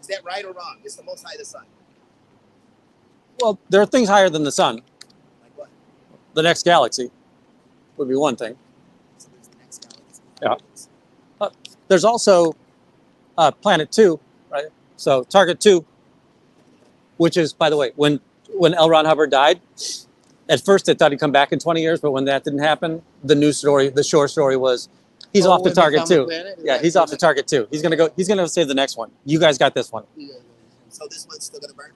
Is that right or wrong? Is the Most High the sun? Well, there are things higher than the sun. Like what? The next galaxy would be one thing. So there's the next galaxy. Yeah. There's also Planet 2, right? So Target 2, which is, by the way, when L. Ron Hubbard died, at first they thought he'd come back in 20 years, but when that didn't happen, the short story was he's off to Target 2. Yeah, he's off to Target 2. He's gonna save the next one. You guys got this one. So this one's still going to burn?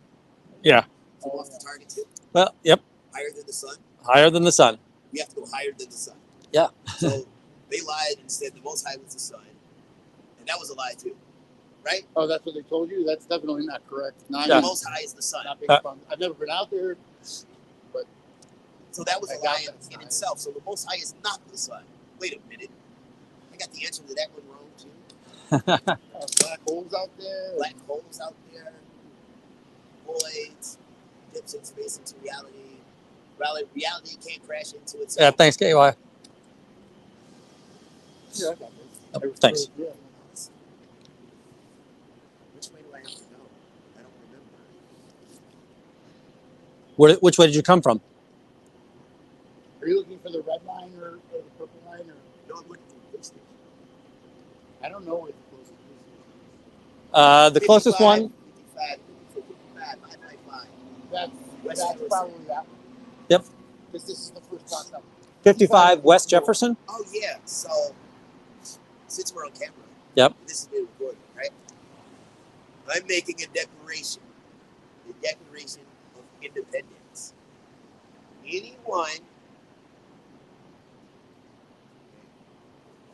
Yeah. So off the Target 2? Well, yep. Higher than the sun? Higher than the sun. We have to go higher than the sun. Yeah. So they lied and said the Most High was the sun. And that was a lie too. Right? Oh, that's what they told you? That's definitely not correct. Not The Yeah. Most High is the sun. not based on, I've never been out there. So that was I a got lie that in side. itself. So the Most High is not the sun. Wait a minute. Black holes out there. Black holes out there. Voids. Dips in space into reality. Reality can't crash into itself. Yeah, thanks, KY. Yeah, I got this. Oh, thanks. Yeah. Which way do I have to go? I don't remember. Which way did you come from? Are you looking for the red line or the purple line? Or No, I'm looking for the police station. I don't know where the closest police The closest 55, one. 55, 595. That's Jefferson. probably that one. Yep. Because this is the first box up. 55 West Jefferson. Oh, yeah. So, since we're on camera, Yep. this is being recorded, right? I'm making a declaration. The Declaration of Independence. Anyone.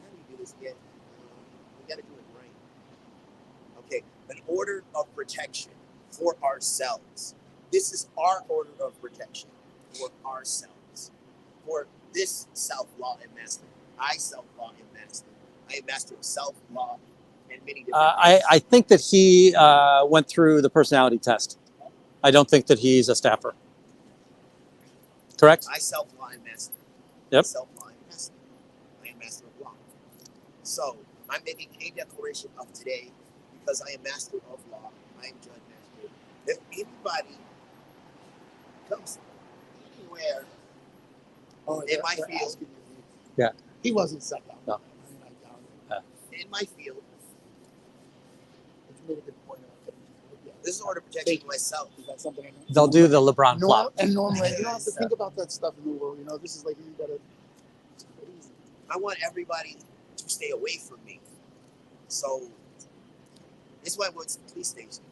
How do we do this again? We got to do it right. Okay. An order of protection for ourselves. This is our order of protection for ourselves. For this self-law and master. I self-law and master. I am master of self-law and many different I think that he went through the personality test. I don't think that he's a staffer. Correct? I self-law and master. Yep. Self-law and master. I am master of law. So, I'm making a declaration of today because I am master of law. I am judge master. If anybody comes anywhere Oh, in my they're field, asking you. Yeah. He wasn't set up. No. in my field, But you made a good point. Yeah. this is order of protection Thank for myself. Is that something I know? They'll do the LeBron flop. And normally, you don't have to think about that stuff in the world. You know, this is like you gotta. It's crazy. I want everybody to stay away from me. So, this is why I went to the police station.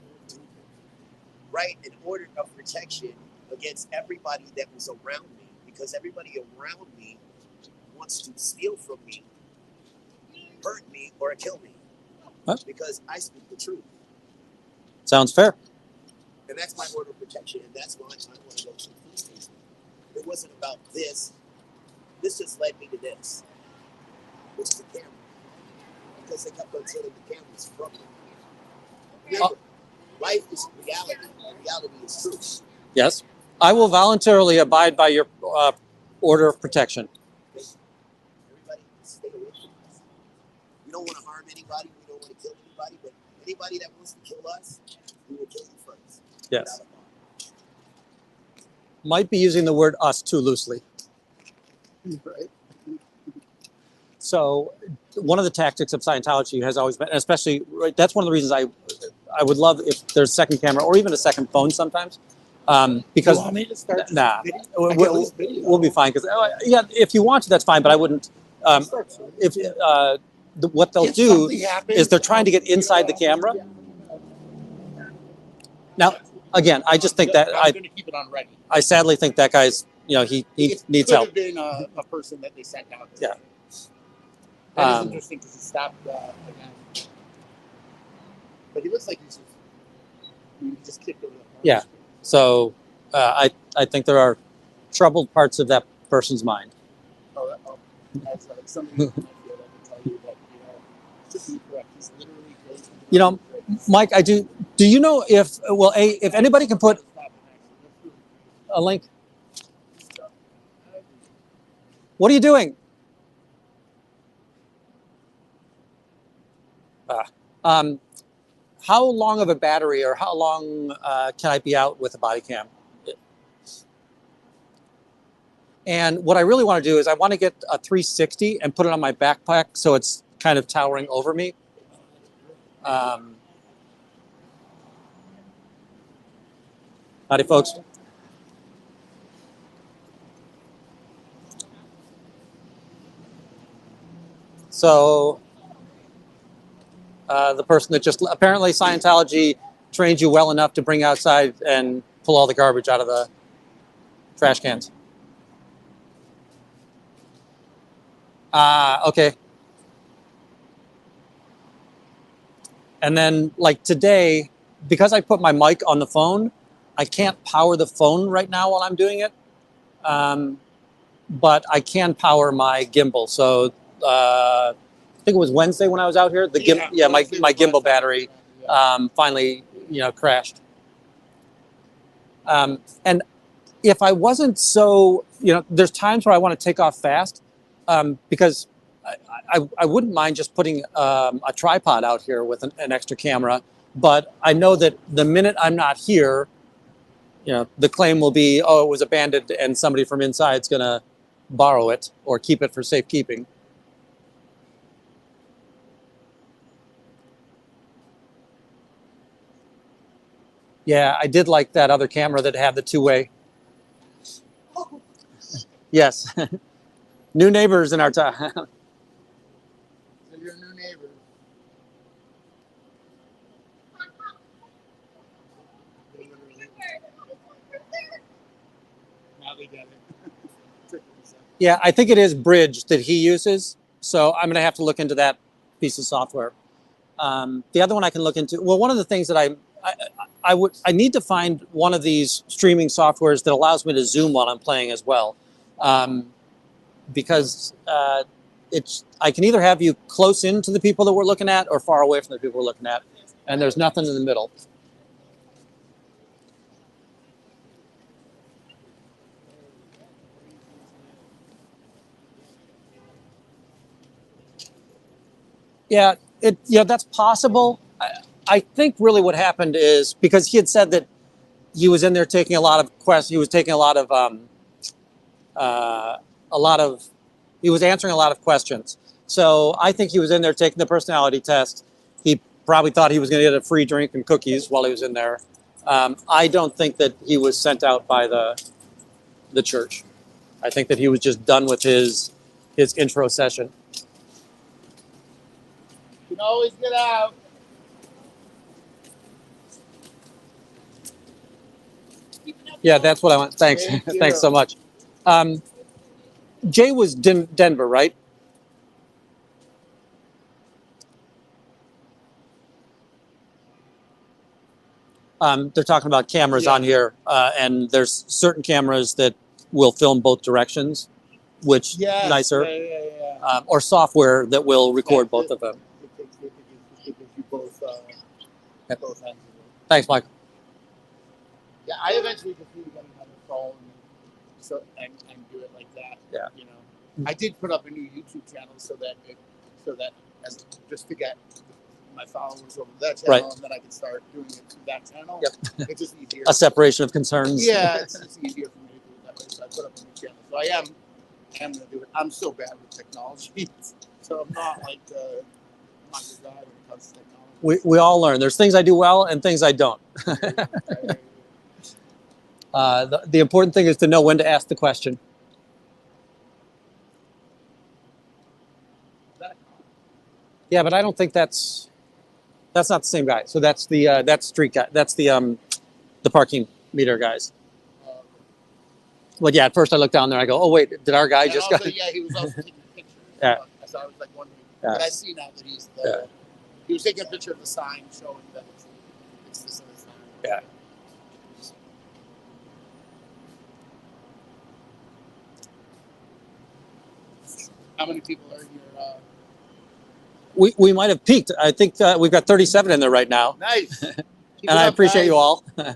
Right? An order of protection against everybody that was around me. Because everybody around me wants to steal from me, hurt me, or kill me. What? Because I speak the truth. Sounds fair. And that's my order of protection. And that's why I want to go to the police station. It wasn't about this. This just led me to this, which is the camera. Because they kept on telling the cameras from me. Remember, life is reality. Reality is truth. Yes. I will voluntarily abide by your order of protection. Everybody stay away from us. We don't want to harm anybody. We don't want to kill anybody. But anybody that wants to kill us, we will kill you first. Yes. Without a harm. Might be using the word us too loosely. Right? So one of the tactics of Scientology has always been, especially, right, that's one of the reasons I would love if there's a second camera or even a second phone sometimes. Because You want me to start this nah, video? I got this video. we'll be fine. Because yeah, if you want to, that's fine. But I wouldn't. Start, sir. If what they'll If do something happens, is they're trying to get inside the camera. Now, again, I just think that I'm going to keep it on ready. I sadly think that guy's, he It needs could help. have been a person that they sent down there. Yeah. That is Um, interesting because he stopped again. But he looks like he just kicked over the car. Yeah. So I think there are troubled parts of that person's mind. As somebody in my field, I can tell you that, should be correct. He's literally crazy. Mike, do you know if anybody can put a link? What are you doing? How long of a battery or how long can I be out with a body cam? And what I really want to do is I want to get a 360 and put it on my backpack so it's kind of towering over me. Howdy, folks. So the person that just apparently Scientology trained you well enough to bring outside and pull all the garbage out of the trash cans. Okay. And then like today, because I put my mic on the phone, I can't power the phone right now while I'm doing it. But I can power my gimbal. So think it was Wednesday when I was out here. My gimbal battery finally, crashed. And if I wasn't so, there's times where I want to take off fast because I wouldn't mind just putting a tripod out here with an extra camera. But I know that the minute I'm not here, the claim will be, oh, it was abandoned and somebody from inside is going to borrow it or keep it for safekeeping. Yeah, I did like that other camera that had the two-way. Yes. New neighbors in our town. So you're a new neighbor. Now they get it. Yeah, I think it is Bridge that he uses. So I'm going to have to look into that piece of software. The other one I can look into, well, one of the things that I need to find one of these streaming softwares that allows me to zoom while I'm playing as well. Because I can either have you close into the people that we're looking at or far away from the people we're looking at. And there's nothing in the middle. Yeah, that's possible. I think really what happened is because he had said that he was in there taking a lot of questions. He was taking he was answering a lot of questions. So I think he was in there taking the personality test. He probably thought he was going to get a free drink and cookies while he was in there. I don't think that he was sent out by the church. I think that he was just done with his intro session. You can always get out. Yeah, that's what I want. Thanks. Thanks so much. Jay was Denver, right? They're talking about cameras on here, and there's certain cameras that will film both directions, which nicer, or software that will record both of them. It gives you both hands. Thanks, Michael. Yeah, I eventually just need to get another phone and do it like that. Yeah. I did put up a new YouTube channel so that just to get my followers over that channel, and then I can start doing it through that channel. Yep. It's just easier. A separation of concerns. Yeah, it's just easier for me to do it that way. So I put up a new channel. So I am going to do it. I'm so bad with technology, so I'm not like I'm not your guy when it comes to technology. We all learn. There's things I do well and things I don't. The important thing is to know when to ask the question. Yeah, but I don't think that's not the same guy. So that's the street guy. That's the parking meter guys. Well, yeah. At first, I looked down there. I go, oh wait, did our guy just also, got? Yeah, he was also taking pictures. Yeah. So I was like wondering. Yeah. But I see now that he's the. He was taking a picture of the sign showing that it's this other sign. Yeah. How many people are in your? We might have peaked. I think we've got 37 in there right now. Nice. And I appreciate you all. I'm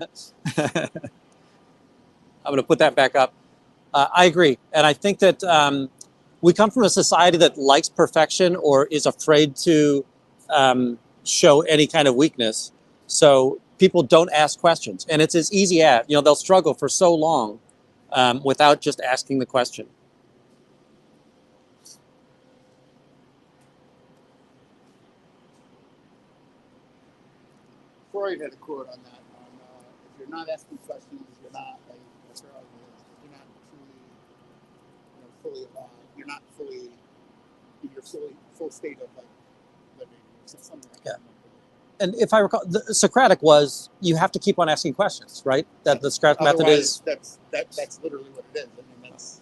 going to put that back up. I agree. And I think that we come from a society that likes perfection or is afraid to show any kind of weakness. So people don't ask questions. And it's as easy as, they'll struggle for so long without just asking the question. Freud had a quote on that. If you're not asking questions, you're not you're not fully alive. You're not fully in your full state of living. Something like that. And if I recall, the Socratic was you have to keep on asking questions, right? That the Socratic method is. That's literally what it is. I mean, that's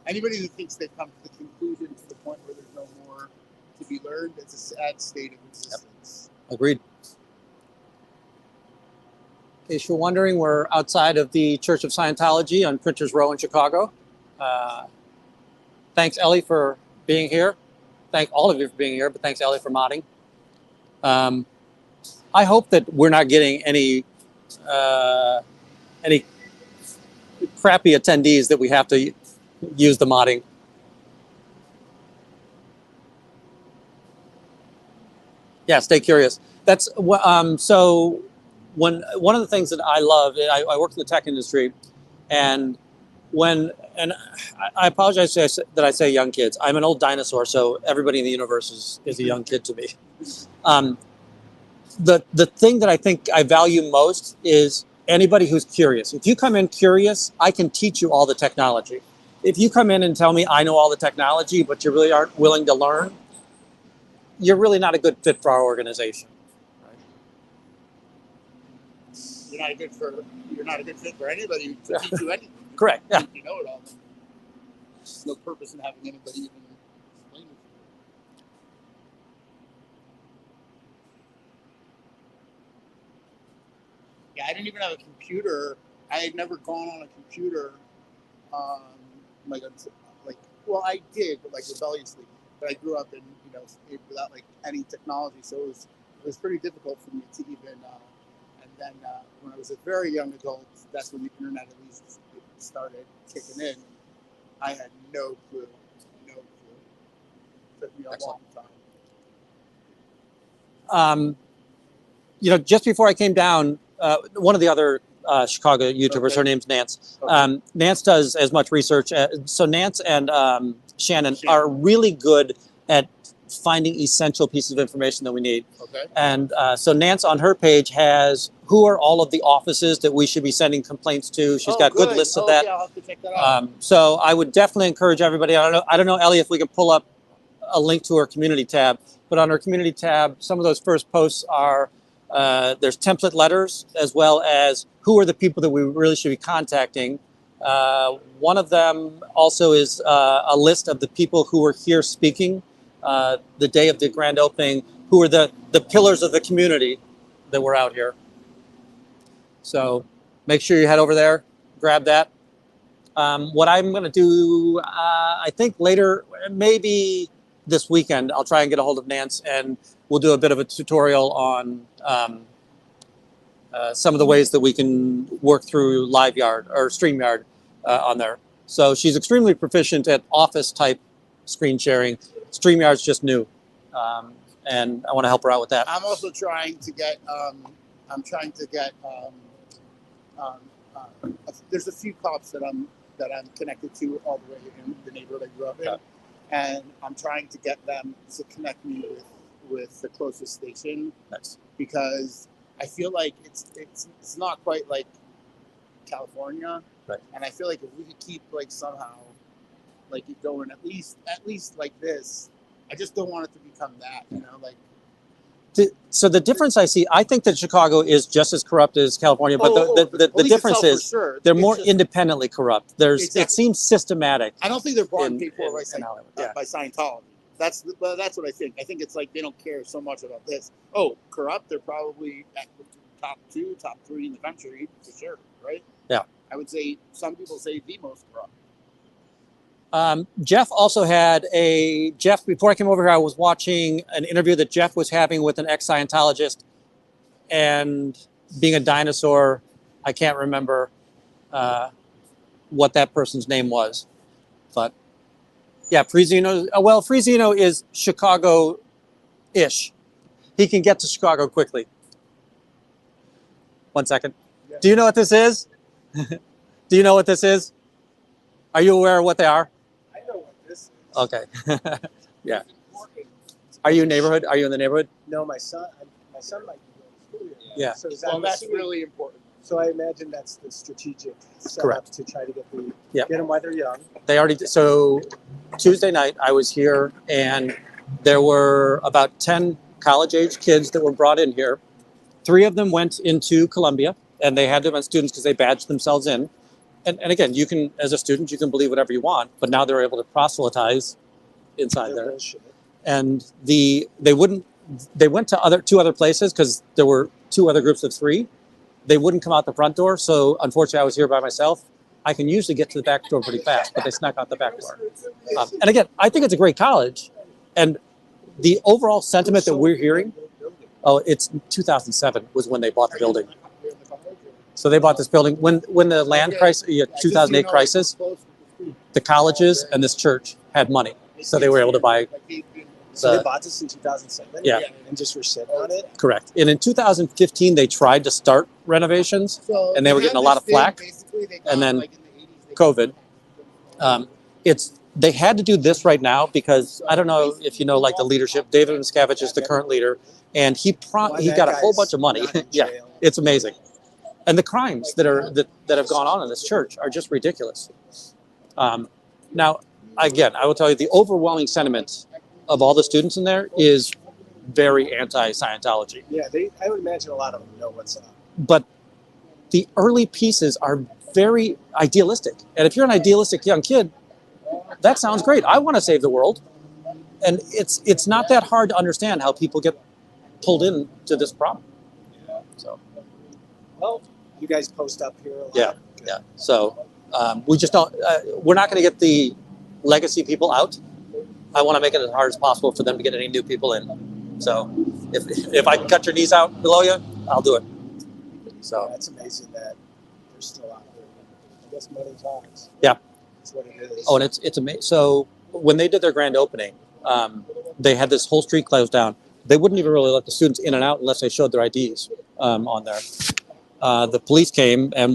anybody who thinks they've come to the conclusion to the point where there's no more to be learned. It's a sad state of existence. Yep. Agreed. In case you're wondering, we're outside of the Church of Scientology on Printers Row in Chicago. Thanks, Ellie, for being here. thank all of you for being here, but thanks, Ellie, for modding. I hope that we're not getting any crappy attendees that we have to use the modding. Yeah, stay curious. That's so. One of the things that I love, I work in the tech industry, and I apologize that I say young kids. I'm an old dinosaur, so everybody in the universe is a young kid to me. The thing that I think I value most is anybody who's curious. If you come in curious, I can teach you all the technology. If you come in and tell me I know all the technology, but you really aren't willing to learn, you're really not a good fit for our organization. You're not a good fit for anybody to teach you anything. Correct. Yeah. You know it all. There's no purpose in having anybody even explain it. Yeah, I didn't even have a computer. I had never gone on a computer, well, I did, but like rebelliously. But I grew up in, without like any technology, so it was pretty difficult for me to even. And then when I was a very young adult, that's when the internet at least started kicking in. I had no clue. It took me a long time. Just before I came down, one of the other Chicago YouTubers, Okay. her name's Nance. Okay. Nance does as much research. So Nance and Shannon are really good at finding essential pieces of information that we need. Okay. And so Nance on her page has who are all of the offices that we should be sending complaints to. She's got good lists of that. Yeah, I'll have to check that out. So I would definitely encourage everybody. I don't know, Ellie, if we can pull up a link to her community tab, but on her community tab, some of those first posts are there's template letters, as well as who are the people that we really should be contacting. One of them also is a list of the people who were here speaking the day of the grand opening, who are the pillars of the community that were out here. So make sure you head over there, grab that. What I'm going to do, I think later, maybe this weekend, I'll try and get a hold of Nance, and we'll do a bit of a tutorial on some of the ways that we can work through LiveYard or StreamYard on there. So she's extremely proficient at office-type screen sharing. StreamYard's just new, and I want to help her out with that. I'm also trying to get. There's a few cops that I'm connected to all the way in the neighborhood I grew up in, and I'm trying to get them to connect me with the closest station. Nice. Because I feel like it's not quite like California, right? And I feel like if we could keep like somehow like it going at least like this, I just don't want it to become that, like. So the difference I see, I think that Chicago is just as corrupt as California, but the difference is they're more independently corrupt. It seems systematic. I don't think they're bought and paid for by Yeah. Scientology. That's what I think. I think it's like they don't care so much about this. Oh, corrupt? They're probably at the top 2, top 3 in the country for sure, right? Yeah. I would say some people say the most corrupt. Jeff also had Jeff, before I came over here, I was watching an interview that Jeff was having with an ex-Scientologist, and being a dinosaur, I can't remember what that person's name was, but yeah, Frizzino is Chicago-ish. He can get to Chicago quickly. 1 second. Yeah. Do you know what this is? Do you know what this is? Are you aware of what they are? Okay. Yeah. Are you in the neighborhood? No, my son might be going to school here. Yeah. So That's really important. So I imagine that's the strategic setup Correct. to try to get Yep. them while they're young. They already did. So Tuesday night I was here, and there were about 10 college-age kids that were brought in here. 3 of them went into Columbia, and they had to have students because they badged themselves in. And again, you can, as a student, you can believe whatever you want, but now they're able to proselytize inside there. Bullshit. And they went to 2 other places because there were 2 other groups of 3. They wouldn't come out the front door, so unfortunately I was here by myself. I can usually get to the back door pretty fast, but they snuck out the back door. And again, I think it's a great college, And the overall sentiment that we're hearing, it's 2007 was when they bought the building. So they bought this building when the land crisis, 2008 crisis, the colleges and this church had money, so they were able to buy. So they bought this in 2007? Yeah. And just were sitting on it? Correct. And in 2015, they tried to start renovations, and they were getting a lot of flack. And then COVID. They had to do this right now because I don't know if you know, like the leadership. David Miscavige is the current leader, and he got a whole bunch of money. Yeah, it's amazing. And the crimes that have gone on in this church are just ridiculous. Now, again, I will tell you the overwhelming sentiment of all the students in there is very anti-Scientology. Yeah, I would imagine a lot of them know what's up. But the early pieces are very idealistic. And if you're an idealistic young kid, that sounds great. I want to save the world. And it's not that hard to understand how people get pulled into this problem. So, well, you guys post up here a lot. Yeah, yeah. So we just don't. We're not going to get the legacy people out. I want to make it as hard as possible for them to get any new people in. So if I can cut your knees out below you, I'll do it. So that's amazing that they're still out there. I guess money talks. Yeah. That's what it is. Oh, and it's amazing. So when they did their grand opening, they had this whole street closed down. They wouldn't even really let the students in and out unless they showed their IDs on there. The police came and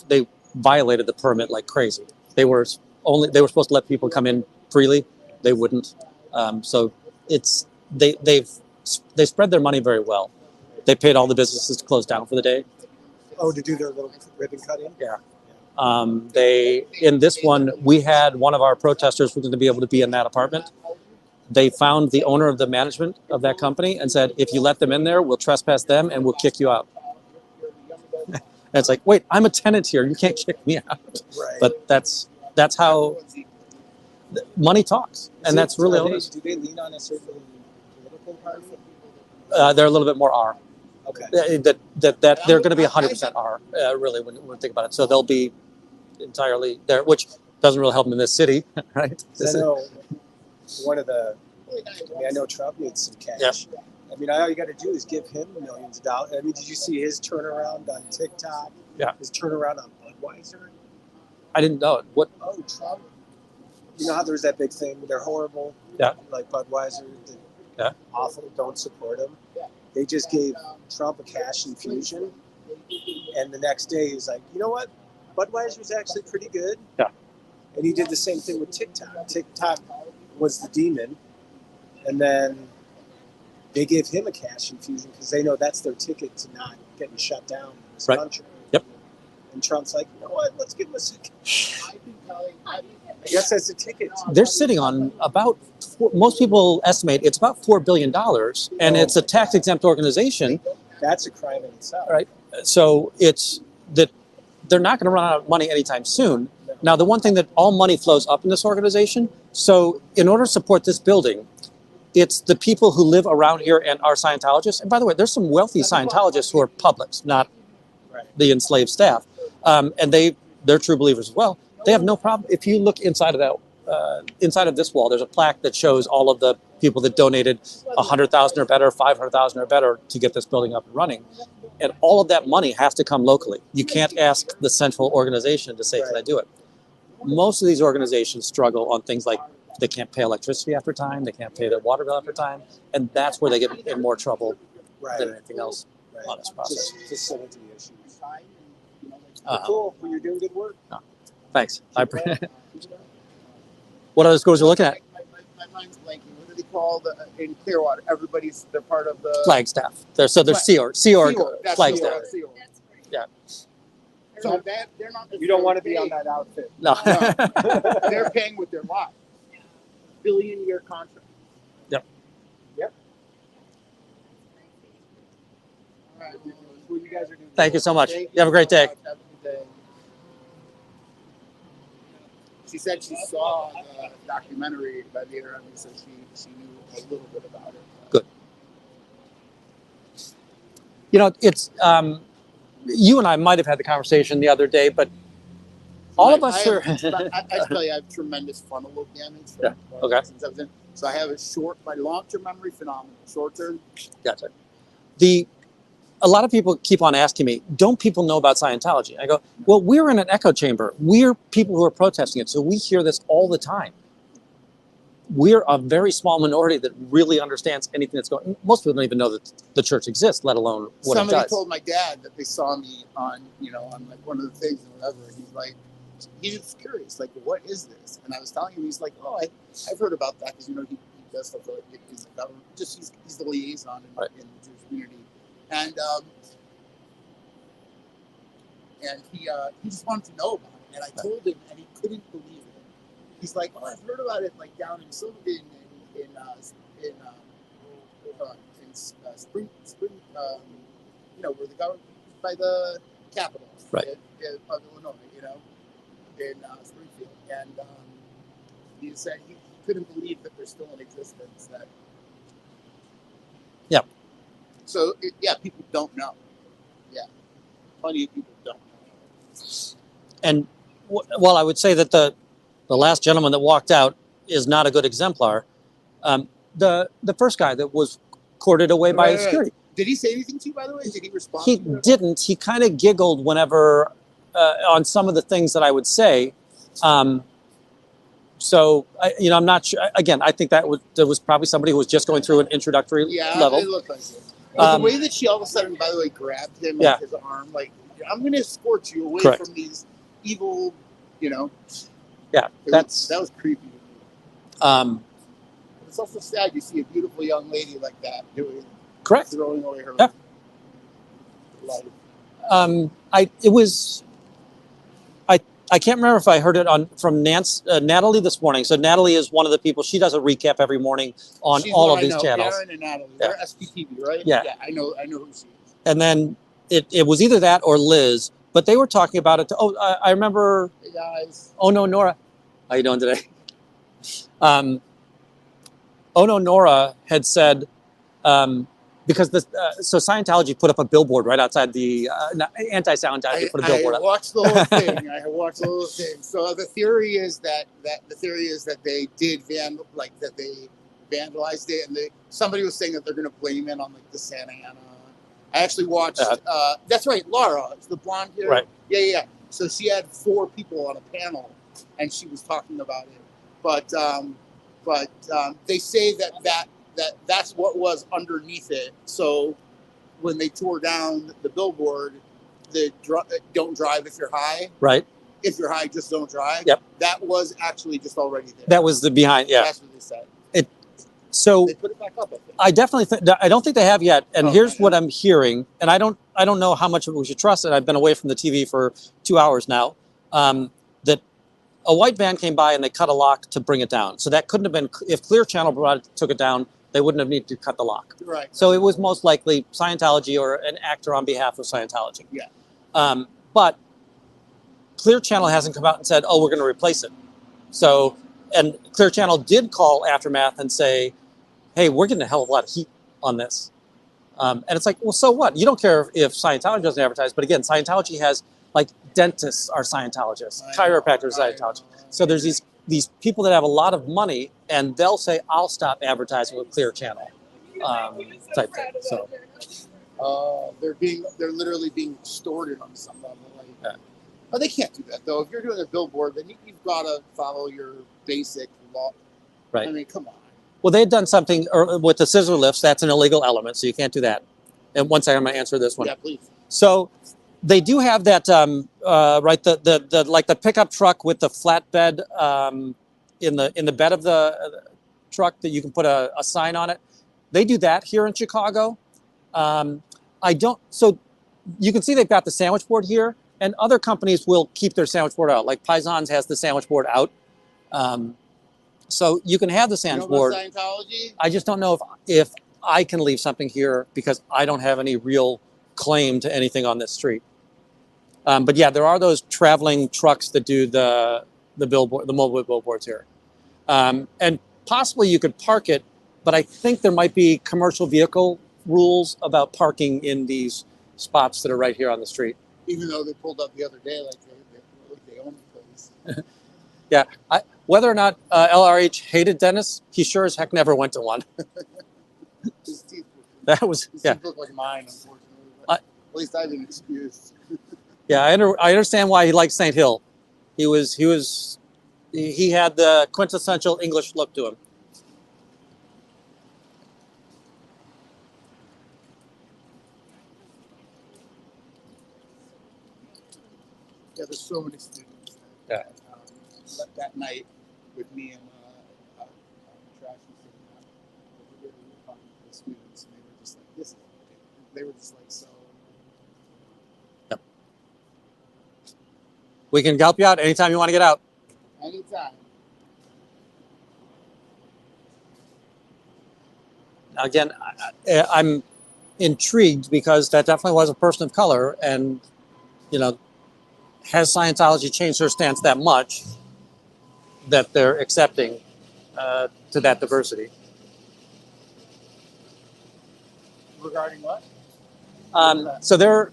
they violated the permit like crazy. They were supposed to let people come in freely. They wouldn't. So they spread their money very well. They paid all the businesses to close down for the day. Oh, to do their little ribbon cutting? Yeah. In this one, we had one of our protesters was going to be able to be in that apartment. They found the owner of the management of that company and said, if you let them in there, we'll trespass them and we'll kick you out. And it's like, wait, I'm a tenant here. You can't kick me out. Right. But that's how money talks. And that's really all it is. Do they lean on a certain political party? They're a little bit more R. Okay. That they're going to be 100% R, really, when you think about it. So they'll be entirely there, which doesn't really help them in this city, right? I know I know Trump needs some cash. Yeah. I mean, all you got to do is give him millions of dollars. I mean, did you see his turnaround on TikTok? Yeah. His turnaround on Budweiser? I didn't know it. What? Oh, Trump. You know how there's that big thing? They're horrible. Yeah. Like Budweiser. Yeah. Awful. Don't support him. They just gave Trump a cash infusion. And the next day he's like, you know what? Budweiser's actually pretty good. Yeah. And he did the same thing with TikTok. TikTok was the demon. And then they gave him a cash infusion because they know that's their ticket to not getting shut down in this country. Yep. And Trump's like, you know what? Let's give him a second. I guess that's the ticket. They're sitting on most people estimate it's about $4 billion, and it's a tax-exempt organization. That's a crime in itself. Right. So it's that they're not going to run out of money anytime soon. Now, the one thing that all money flows up in this organization. So in order to support this building, it's the people who live around here and are Scientologists. And by the way, there's some wealthy Scientologists who are publics, not the enslaved staff. And they're true believers as well. They have no problem. If you look inside of this wall, there's a plaque that shows all of the people that donated $100,000 or better, $500,000 or better to get this building up and running. And all of that money has to come locally. You can't ask the central organization to say, can I do it? Most of these organizations struggle on things like they can't pay electricity after time, they can't pay their water bill after time, and that's where they get in more trouble than anything else on this process. Just facility issues. Cool. Well, you're doing good work. Thanks. What other schools are you looking at? My mind's blanking. What do they call in Clearwater? They're part of the Flag staff. They're Sea Org flag staff. Yeah. So they're not. You don't want to be on that outfit. No. They're paying with their lives. Billion-year contract. Yep. All right. Well, you guys are doing Thank you so much. You have a great day. Have a good day. She said she saw the documentary by the internet, so she knew a little bit about it. Good. You know, it's you and I might have had the conversation the other day, but all of us are. I tell you, I have tremendous frontal lobe damage. Yeah, okay. Since I was in. So I have my long-term memory phenomenal. Short-term. Gotcha. A lot of people keep on asking me, don't people know about Scientology? I go, well, we're in an echo chamber. We're people who are protesting it, so we hear this all the time. We're a very small minority that really understands anything that's going on. Most people don't even know that the church exists, let alone what Somebody it does. told my dad that they saw me on like one of the things or whatever, and he's like, he's just curious, like, what is this? And I was telling him, he's like, oh, I've heard about that because, he does stuff like in the government. Just he's the liaison in the Jewish community. And he just wanted to know about it, and I told him, and he couldn't believe it. He's like, "Oh, I've heard about it, like down in Spring, where the government by the Capitol, right, of Illinois, in Springfield." And he said he couldn't believe that they're still in existence. That. Yeah. So people don't know. Yeah, plenty of people don't know. And well, I would say that the last gentleman that walked out is not a good exemplar. The first guy that was courted away by security. Did he say anything to you, by the way? Did he respond? He didn't. He kind of giggled whenever on some of the things that I would say. So I'm not sure. Again, I think that was probably somebody who was just going through an introductory level. It looked like it. But the way that she all of a sudden, by the way, grabbed him with his arm, like, I'm going to escort you away from these evil, Yeah, that was creepy to me. It's also sad you see a beautiful young lady like that throwing away her life. I can't remember if I heard it from Natalie this morning. So Natalie is one of the people. She does a recap every morning on all of these channels. Aaron and Natalie. They're SPTV, right? Yeah. I know who she is. And then it was either that or Liz, but they were talking about it. I remember. Hey guys. Oh no, Nora. How you doing today? Oh no, Nora had said. Because so Scientology put up a billboard right outside the anti-Scientology put a billboard up. I watched the whole thing. I watched the whole thing. So the theory is that they did vandalized it, and somebody was saying that they're going to blame it on like the Santa Ana. I actually watched. That's right, Laura. It's the blonde hair. Right. Yeah. So she had 4 people on a panel, and she was talking about it. But they say that's what was underneath it. So when they tore down the billboard, don't drive if you're high. Right. If you're high, just don't drive. Yep. That was actually just already there. That was the behind. Yeah. That's what they said. So they put it back up. I definitely I don't think they have yet. And here's what I'm hearing, and I don't know how much of it we should trust. And I've been away from the TV for 2 hours now. That a white van came by and they cut a lock to bring it down. So that couldn't have been if Clear Channel took it down. They wouldn't have needed to cut the lock. Right. So it was most likely Scientology or an actor on behalf of Scientology. Yeah. But Clear Channel hasn't come out and said, oh, we're going to replace it. So, and Clear Channel did call Aftermath and say, hey, we're getting a hell of a lot of heat on this. And it's like, well, so what? You don't care if Scientology doesn't advertise. But again, Scientology has, like, dentists are Scientologists, chiropractors are Scientologists. So there's these people that have a lot of money, and they'll say, I'll stop advertising with Clear Channel type thing. So they're literally being extorted on some level. But they can't do that, though. If you're doing a billboard, then you've got to follow your basic law. Right. I mean, come on. Well, they had done something with the scissor lifts. That's an illegal element, so you can't do that. And one second, I'm going to answer this one. Yeah, please. So they do have that, right? The like the pickup truck with the flatbed in the bed of the truck that you can put a sign on it. They do that here in Chicago. So you can see they've got the sandwich board here, and other companies will keep their sandwich board out. Like Paisans has the sandwich board out. So you can have the sandwich board. Scientology? I just don't know if I can leave something here because I don't have any real claim to anything on this street. But yeah, there are those traveling trucks that do the billboard, the mobile billboards here. And possibly you could park it, but I think there might be commercial vehicle rules about parking in these spots that are right here on the street. Even though they pulled up the other day, like they own the place. Yeah, whether or not LRH hated dentists, he sure as heck never went to one. His teeth, That was, his yeah. teeth look like mine, unfortunately. But at least I have an excuse. Yeah, I understand why he liked St. Hill. He had the quintessential English look to him. Yeah, there's so many students that left that night with me and Trash and Cindy. We were talking to the students, and they were just like, "This is." They were just like, "So." Yep. We can help you out anytime you want to get out. Anytime. Again, I'm intrigued because that definitely was a person of color, and has Scientology changed their stance that much that they're accepting to that diversity? Regarding what? So they're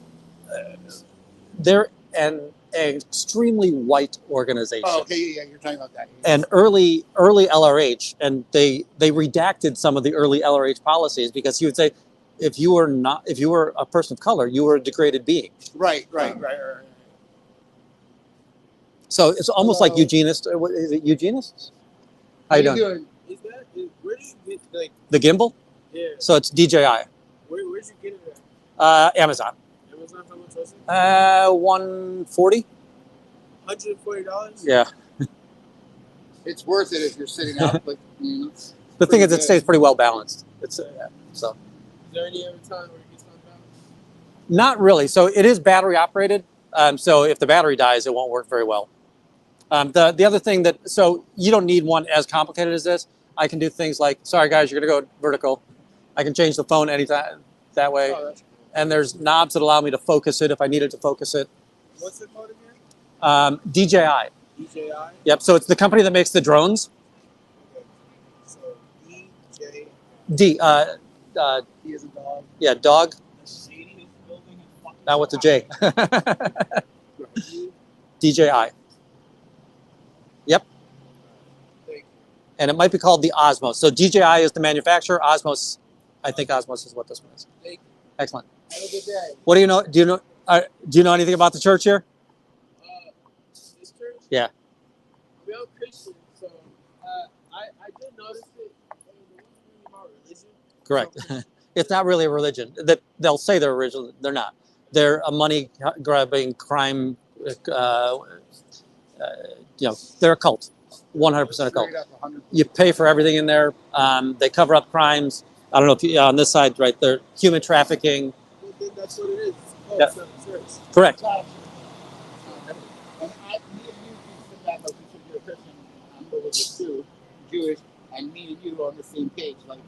an extremely white organization. Oh, okay, yeah, you're talking about that. And early LRH, and they redacted some of the early LRH policies because he would say, if you were a person of color, you were a degraded being. Right. So it's almost like Hello. eugenist. Is it eugenists? How you doing? doing? Is that where do you get like The gimbal? yeah? So it's DJI. Where'd you get it at? Amazon. Amazon, how much was it? $140. $140. Yeah. It's worth it if you're sitting out. But The thing is, it good. stays pretty well balanced. It's so. Is there any other time where it gets unbalanced? Not really. So it is battery operated. So if the battery dies, it won't work very well. The other thing so you don't need one as complicated as this. I can do things like, sorry guys, you're gonna go vertical. I can change the phone anytime that way. Oh, that's And there's knobs that allow me to focus it if I needed to focus it. What's it called again? DJI. DJI. Yep. So it's the company that makes the drones. Okay. So DJ. D. he is a dog. Yeah. Dog. Mercedes building in fucking Now what's a J? DJI. Yep. Thank you. And it might be called the Osmos. So DJI is the manufacturer. Osmos, I think Osmos is what this one is. Thank you. Excellent. Have a good day. What do you know? Do you know anything about the church here? This church. Yeah. We are Christian, so I did notice it. It wasn't really about religion. Correct. It's not really a religion. That they'll say they're religion. They're not. They're a money grabbing crime. They're a cult. 100% a cult. Straight up 100%. You pay for everything in there. They cover up crimes. I don't know if you, on this side, right there, human trafficking. Well, then that's what it is. Oh, Yeah. it's not a church. Correct. And me and you can sit back like because you're a Christian, I'm religious too, Jewish, and me and you are on the same page. Like,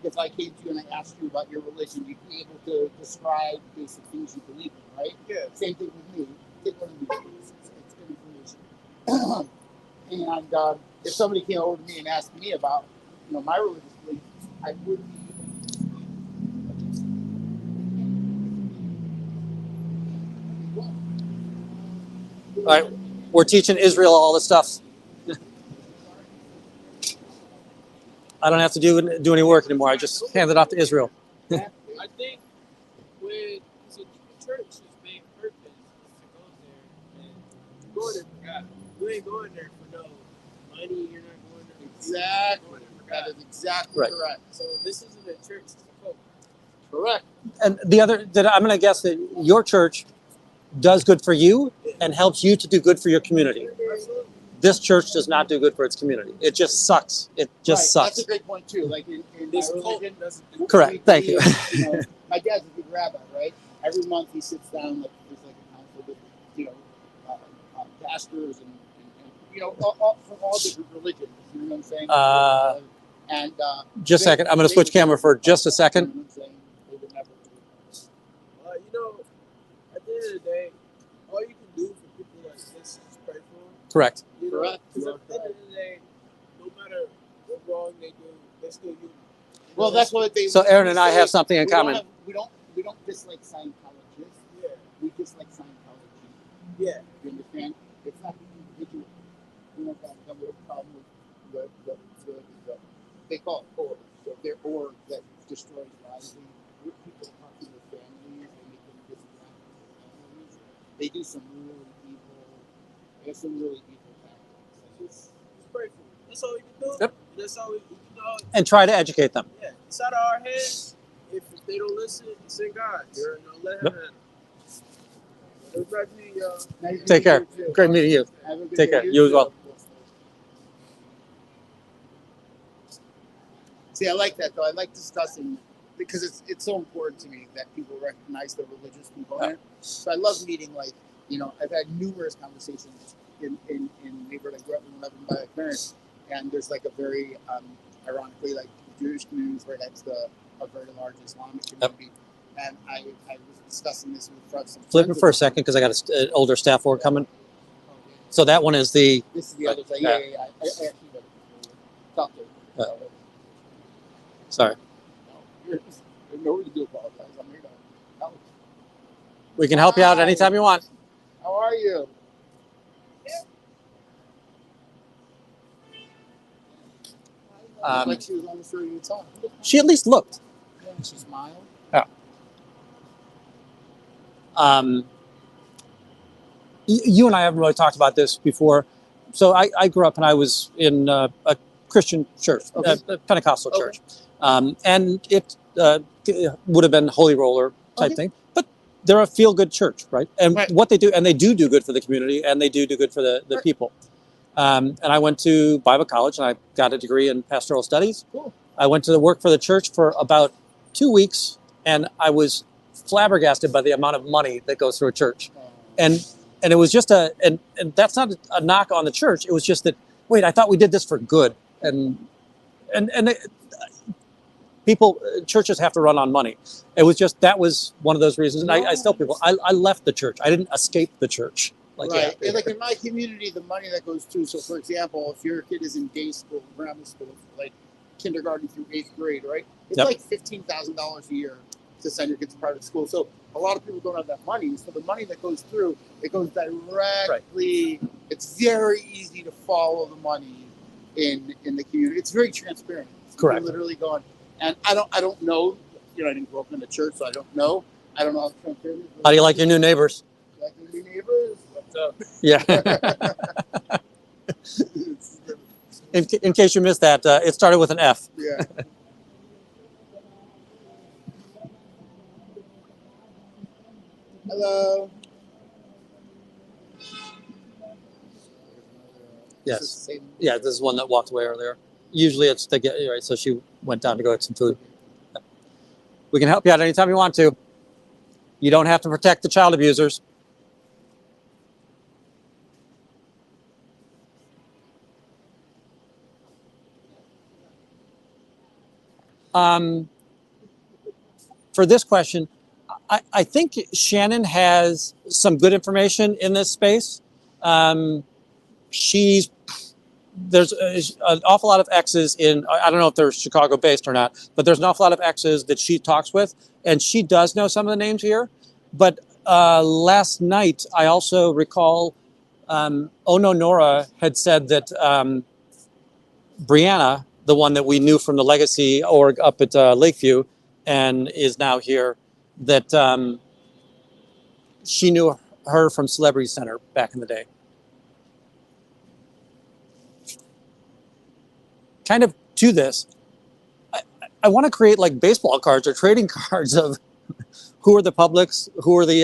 if I came to you and I asked you about your religion, you'd be able to describe basic things you believe in, right? Yeah. Same thing with me. Take one of these things. It's good information. And if somebody came over to me and asked me about, my religious beliefs, I would be. All right. We're teaching Israel all this stuff. I don't have to do any work anymore. I just hand it off to Israel. I think when the church is main purpose is to go there and go there for God. You ain't going there for no money. You're not going there. Exactly. You're going there for God. That is exactly Right. correct. So this isn't a church. It's a cult. Correct. And the other, that I'm going to guess that your church does good for you and helps you to do good for your community. Absolutely. This church does not do good for its community. It just sucks. It just Right. sucks. That's a great point too. Like in This my cult religion, doesn't do Correct. Thank you. My dad's a big rabbi, right? Every month he sits down, like there's like a council with, pastors and all, from all different religions. You know what I'm saying? And Just a second. I'm going to switch camera for just a second. You know what I'm saying? They would never. at the end of the day, all you can do for people like this is pray for them. Correct. Correct. Because at the end of the day, no matter what wrong they do, they're still human. Well, that's what they. So Aaron and I have something in we don't common. have- we don't dislike Scientologists. Yeah. We dislike Scientology. Yeah. You understand? It's not the individual you know, come with a problem with the they call it org. So their org that destroys lives. They rip people apart from their families. They make them disconnect from their families. They do some really evil. They have some really evil tactics. Just pray for them. That's all we can do. Yep. That's all we can do. And try to educate them. Yeah, it's out of our hands. If they don't listen, it's in God. You're no let him in. It was nice meeting y'all. Nice to Take meet care. you, too. Great meeting you. Have a good Take day. care. You as well. See, I like that though. I like discussing because it's so important to me that people recognize the religious component. So I love meeting, like, you know, I've had numerous conversations in the neighborhood I grew up in when I lived by my parents, and there's like a very ironically, like, Jewish communities right next to a very large Islamic community. And I was discussing this with some Flip it friends for a of second because I got an older staff work coming. mine. So that one is the. This is the other side. Yeah. I actually talked to her. Sorry. No reason to apologize. I'm here to help. We can help you out anytime you want. How are you? Like she was almost ready to talk. She at least looked. Yeah, she smiled. You and I haven't really talked about this before. So I grew up and I was in a Christian church, a Pentecostal church. And it would have been Holy Roller type thing. But they're a feel-good church, right? And what they do, and they do good for the community, and they do good for the people. And I went to Bible college, and I got a degree in pastoral studies. Cool. I went to work for the church for about 2 weeks, and I was flabbergasted by the amount of money that goes through a church. And it was just and that's not a knock on the church. It was just that, wait, I thought we did this for good. People, churches have to run on money. It was just, that was one of those reasons. And I tell people, I left the church. I didn't escape the church. Right. And like in my community, the money that goes through, so for example, if your kid is in day school, grammar school, like kindergarten through 8th grade, right? It's like $15,000 a year to send your kids to private school. So a lot of people don't have that money. So the money that goes through, it goes directly. Right. It's very easy to follow the money in the community. It's very transparent. So correct. Literally going, and I don't know. You know, I didn't grow up in the church, so I don't know. I don't know how transparent it is. How do you like your new neighbors? Like your new neighbors? What's up? Yeah. in case you missed that, it started with an F. Yeah. Hello. Yes. Yeah, this is one that walked away earlier. Usually it's to get, right, so she went down to go get some food. We can help you out anytime you want to. You don't have to protect the child abusers. For this question, I think Shannon has some good information in this space. There's an awful lot of exes in, I don't know if they're Chicago based or not, but there's an awful lot of exes that she talks with, and she does know some of the names here. But last night, I also recall Ono Nora had said that Brianna, the one that we knew from the Legacy org up at Lakeview and is now here, that she knew her from Celebrity Center back in the day. Kind of to this, I want to create like baseball cards or trading cards of who are the publics, who are the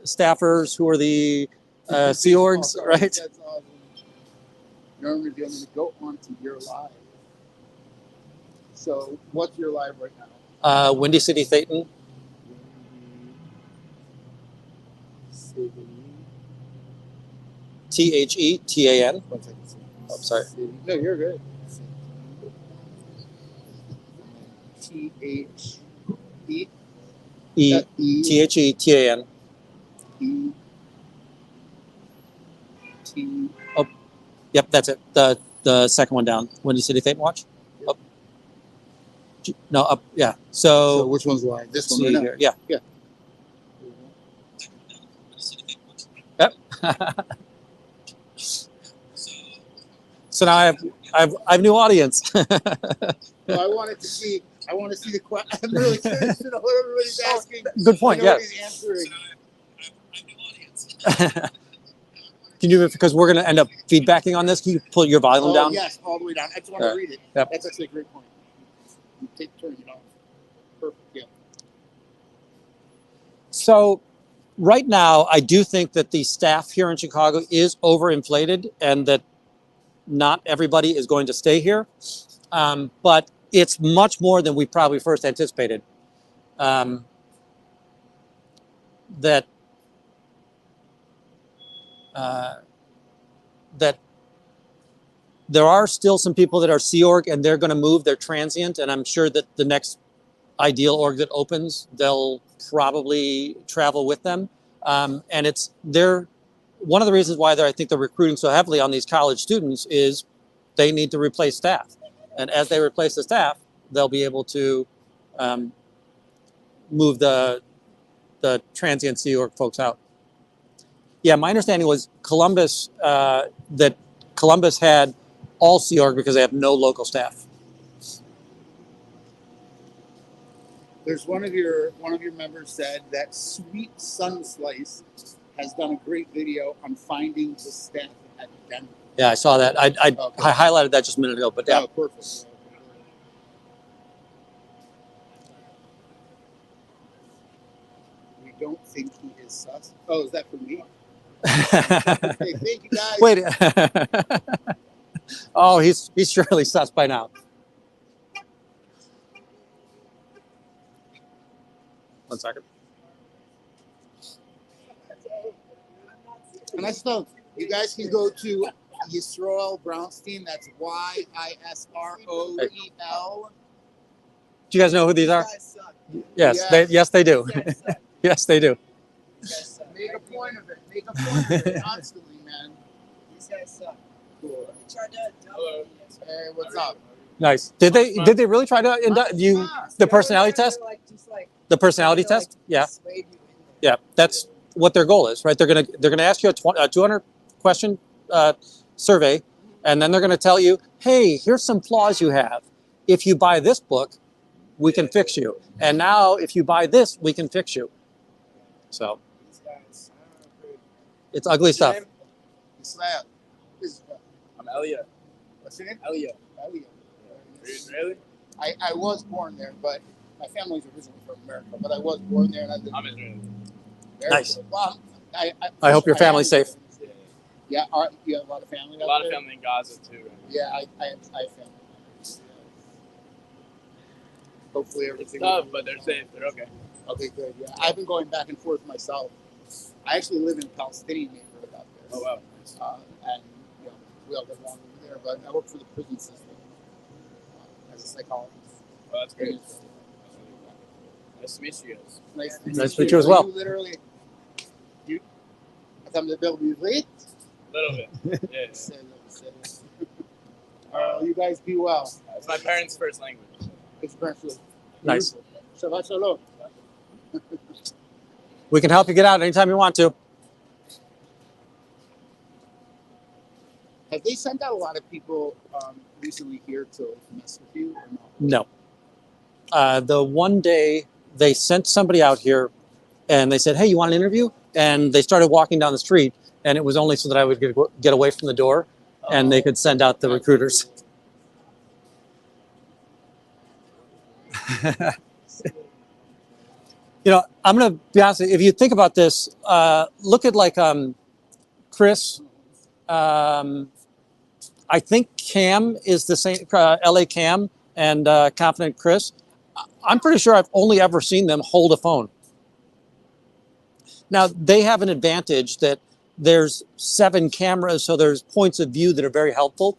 staffers, who are the Sea Orgs, right? That's awesome. Normally, I'm going to go on to your live. So, what's your live right now? Windy City Thetan. THETAN. Oh, sorry. No, you're good. THE. THETAN. Oh, yep, that's it. The second one down. Windy City Thetan Watch. Yep. Up. No, up. Yeah. So which one's live? This one right right here. Yeah. Yeah. Yep. So now I have new audience. Well, I want to see the question. I'm really curious to know what everybody's asking. Good point. I know Yeah. what he's answering. Can you, because we're going to end up feedbacking on this, can you pull your volume Oh, down? yes, all the way down. I just want to read it. Yep. That's actually a great point. You take turn it off. Perfect. Yeah. So right now, I do think that the staff here in Chicago is overinflated and that not everybody is going to stay here. But it's much more than we probably first anticipated. That there are still some people that are Sea Org and they're going to move their transient, and I'm sure that the next ideal org that opens, they'll probably travel with them. And they're one of the reasons why I think they're recruiting so heavily on these college students is they need to replace staff, and as they replace the staff, they'll be able to move the transient Sea Org folks out. Yeah, my understanding was Columbus that Columbus had all Sea Org because they have no local staff. There's one of your members said that Sweet Sun Slice has done a great video on finding the staff at Denver. Yeah, I saw that. I highlighted that just a minute ago, but yeah. Oh, perfect. We don't think he is sus. Oh, is that for me? Okay, thank you guys. Wait. Oh, he's surely sus by now. One second. And I still, you guys can go to Yisroel Brownstein. That's Yisroel. Do you guys know who these are? Yes, Yes. they do. Yes, they do. Make a point of it. Make a point of it constantly, man. These guys suck. Cool. Hello. Hey, what's up? Nice. Did they really try to induct you? The personality test? The personality test? Yeah. Yeah. That's what their goal is, right? They're gonna ask you a 200 question survey, and then they're gonna tell you, hey, here's some flaws you have. If you buy this book, we can fix you. And now, if you buy this, we can fix you. So it's ugly stuff. Yisrael. I'm Elliot. What's your name? Elliot. Elliot. Are you Israeli? I was born there, but my family's originally from America. But I was born there, and I've been. I'm Israeli. Nice. Well, I hope your family's safe. Yeah, you have a lot of family. A lot of family in Gaza too. Right? Yeah, I have family. Hopefully everything. It's tough, but they're safe. They're okay. Okay, good. Yeah, I've been going back and forth myself. I actually live in a Palestinian neighborhood out there. Oh wow. And we all get along over there. But I work for the prison system as a psychologist. Oh, that's great. Nice to meet you guys. Nice to meet you as well. You literally, you come to Billboard late. A little bit. Yeah. You guys be well. It's my parents' first language. It's perfect. Nice. Shabbat shalom. We can help you get out anytime you want to. Have they sent out a lot of people recently here to mess with you or no? No. The one day they sent somebody out here and they said, hey, you want an interview? And they started walking down the street, and it was only so that I would get away from the door and they could send out the recruiters. I'm going to be honest with you, if you think about this, look at like Chris. I think Cam is the same, LA Cam and Confident Chris. I'm pretty sure I've only ever seen them hold a phone. Now, they have an advantage that there's 7 cameras, so there's points of view that are very helpful.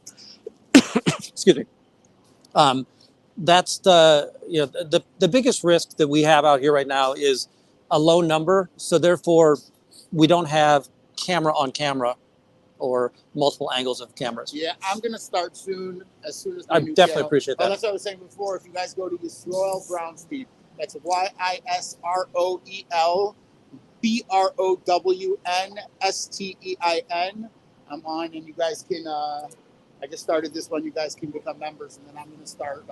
Excuse me. That's the biggest risk that we have out here right now is a low number. So therefore, we don't have camera on camera or multiple angles of cameras. Yeah, I'm gonna start soon. As soon as I my new definitely channel. appreciate that. Oh, that's what I was saying before. If you guys go to Yisroel Brownstein, that's Yisroel Brownstein. I'm on, and you guys can I just started this one. You guys can become members, and then I'm gonna start.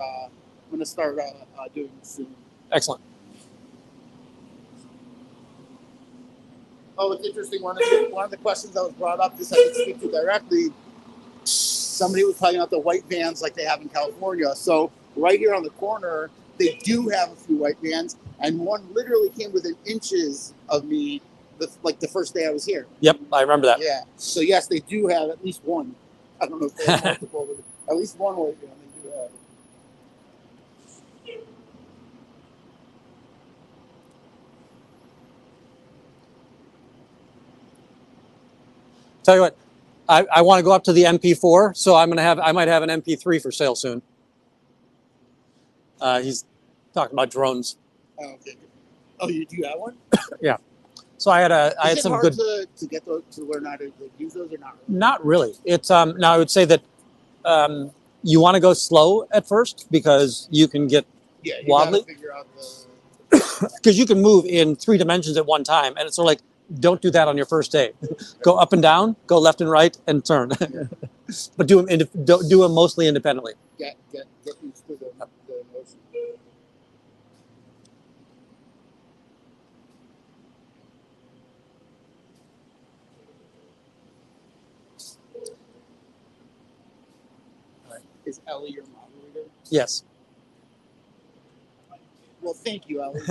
Doing this soon. Excellent. Oh, it's interesting. One of the questions that was brought up, this I can speak to directly. Somebody was talking about the white vans like they have in California. So right here on the corner, they do have a few white vans, and one literally came within inches of me, the first day I was here. Yep, I remember that. Yeah. So yes, they do have at least one. I don't know if they have multiple, but at least one white van they do have. Tell you what, I want to go up to the MP4, so I might have an MP3 for sale soon. He's talking about drones. Oh, okay. Oh, do you have one? Yeah. So I had Is it some hard good. to get those, to learn how to use those or not? Not really. It's now I would say that you want to go slow at first because you can get Yeah, you wobbly. gotta figure out the. Because you can move in 3 dimensions at one time, and it's sort of like, don't do that on your first day. Go up and down, go left and right, and turn. But do them mostly independently. Get used to the motion. Is Ellie your moderator? Yes. Well, thank you, Ellie.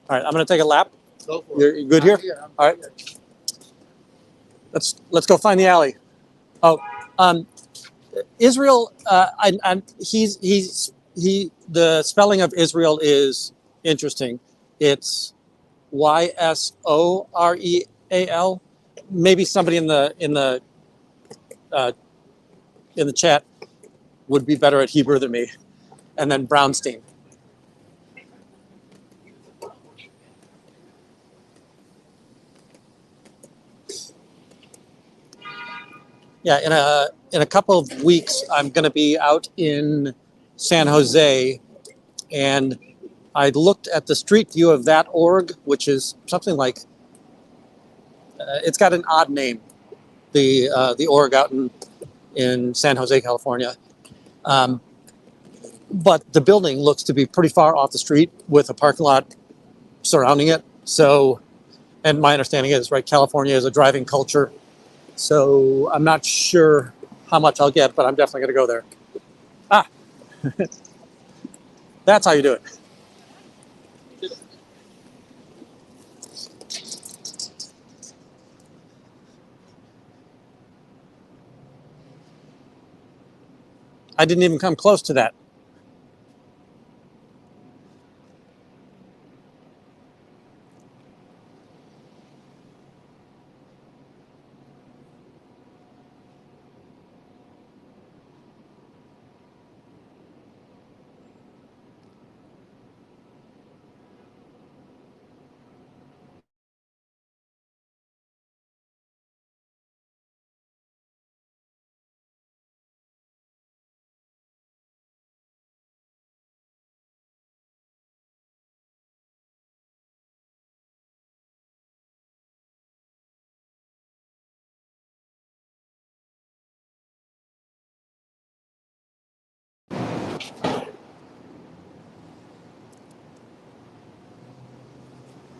All right, I'm going to take a lap. Go for it. You're good here? I'm All right. here. Let's go find the alley. Oh, Israel. The spelling of Israel is interesting. It's Ysoreal. Maybe somebody in the chat would be better at Hebrew than me. And then Brownstein. Yeah, in a couple of weeks, I'm going to be out in San Jose, and I looked at the street view of that org, which is something like it's got an odd name, the org out in San Jose, California. But the building looks to be pretty far off the street with a parking lot surrounding it. So, and my understanding is, right, California is a driving culture. So I'm not sure how much I'll get, but I'm definitely going to go there. Ah, that's how you do it. I didn't even come close to that.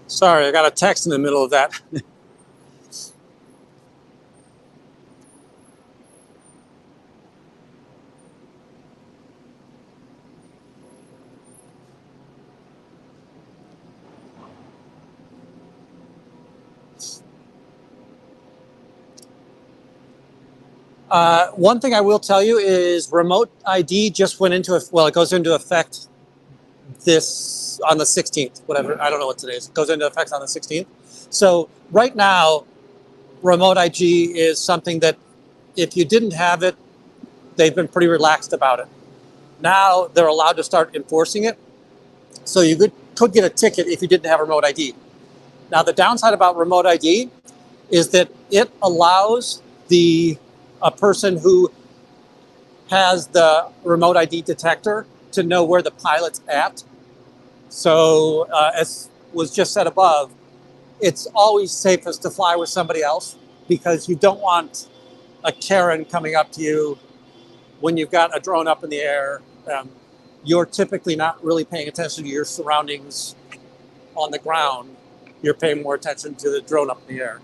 Sorry, I got a text in the middle of that. One thing I will tell you is remote ID just went into, it goes into effect on the 16th, whatever. I don't know what today is. It goes into effect on the 16th. So right now, remote ID is something that if you didn't have it, they've been pretty relaxed about it. Now they're allowed to start enforcing it. So you could get a ticket if you didn't have remote ID. Now the downside about remote ID is that it allows a person who has the remote ID detector to know where the pilot's at. So was just said above, it's always safest to fly with somebody else because you don't want a Karen coming up to you when you've got a drone up in the air. You're typically not really paying attention to your surroundings on the ground. You're paying more attention to the drone up in the air.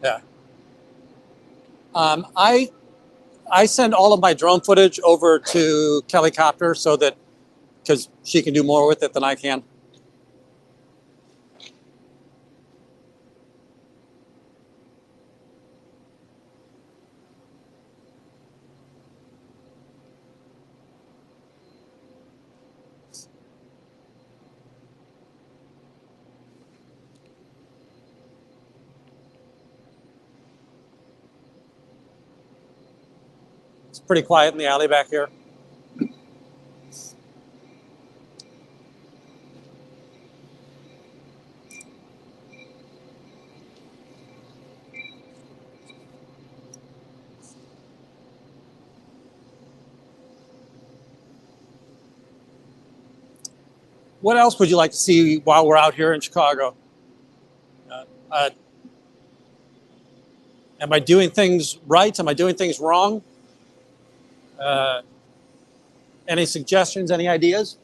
Yeah. I send all of my drone footage over to Helicopter so that, because she can do more with it than I can. It's pretty quiet in the alley back here. What else would you like to see while we're out here in Chicago? Am I doing things right? Am I doing things wrong? Any suggestions, any ideas?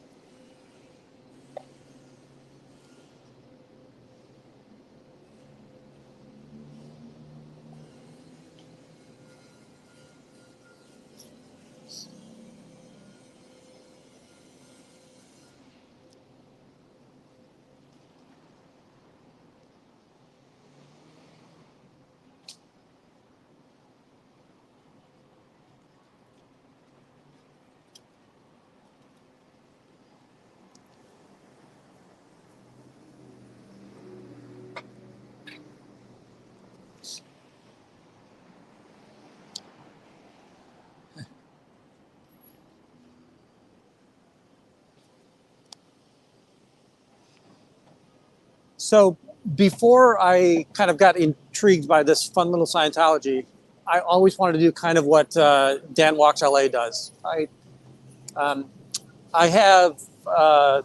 So before I kind of got intrigued by this fun little Scientology, I always wanted to do kind of what Dan Walks LA does. I have a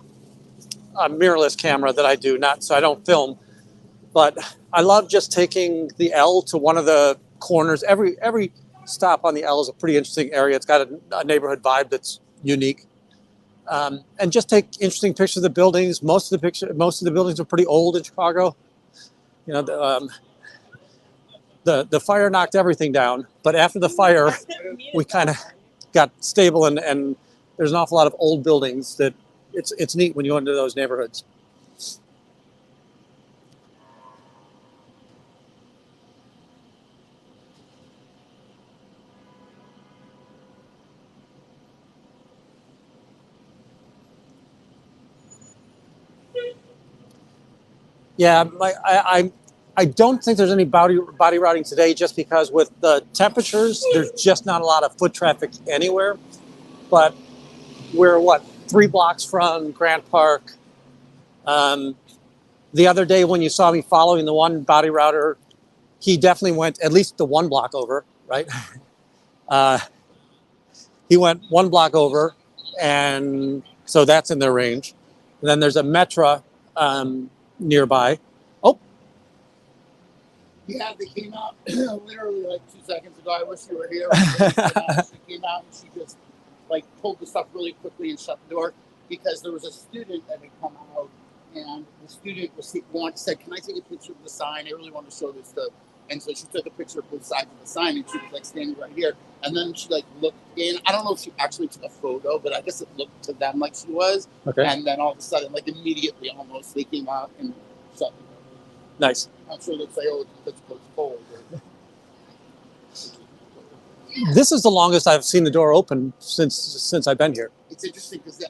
mirrorless camera that I do, not so I don't film, but I love just taking the L to one of the corners. Every stop on the L is a pretty interesting area. It's got a neighborhood vibe that's unique. And just take interesting pictures of the buildings. Most of the buildings are pretty old in Chicago. You know, the fire knocked everything down, but after the fire, we kind of got stable, and there's an awful lot of old buildings that it's neat when you go into those neighborhoods. Yeah, I don't think there's any body routing today, just because with the temperatures, there's just not a lot of foot traffic anywhere. But we're 3 blocks from Grant Park. The other day when you saw me following the one body router, he definitely went at least the 1 block over, right? He went 1 block over, and so that's in their range. And then there's a Metra nearby. Oh, Yeah, they came out literally like 2 seconds ago. I wish you were here. She came out and she just like pulled the stuff really quickly and shut the door because there was a student that had come out, and the student said, "Can I take a picture of the sign? I really want to show this stuff." And so she took a picture of both sides of the sign, and she was like standing right here. And then she like looked in. I don't know if she actually took a photo, but I guess it looked to them like she was. Okay. And then all of a sudden, like immediately, almost they came out and shut the door. Nice. I'm sure they'll say, "Oh, it's cold." This is the longest I've seen the door open since I've been here. It's interesting because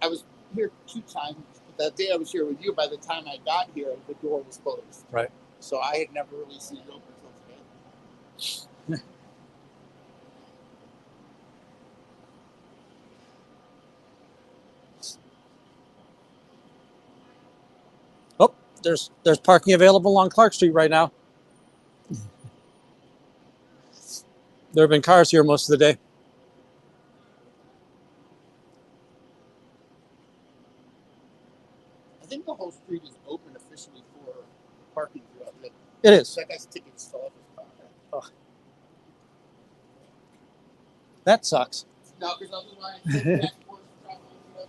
I was here 2 times. But that day I was here with you, by the time I got here, the door was closed. Right. So I had never really seen it open until today. there's parking available along Clark Street right now. There have been cars here most of the day. I think the whole street is open officially for parking throughout the day. It is. That guy's tickets still up his car. That sucks. No, because otherwise, that's worse traveling through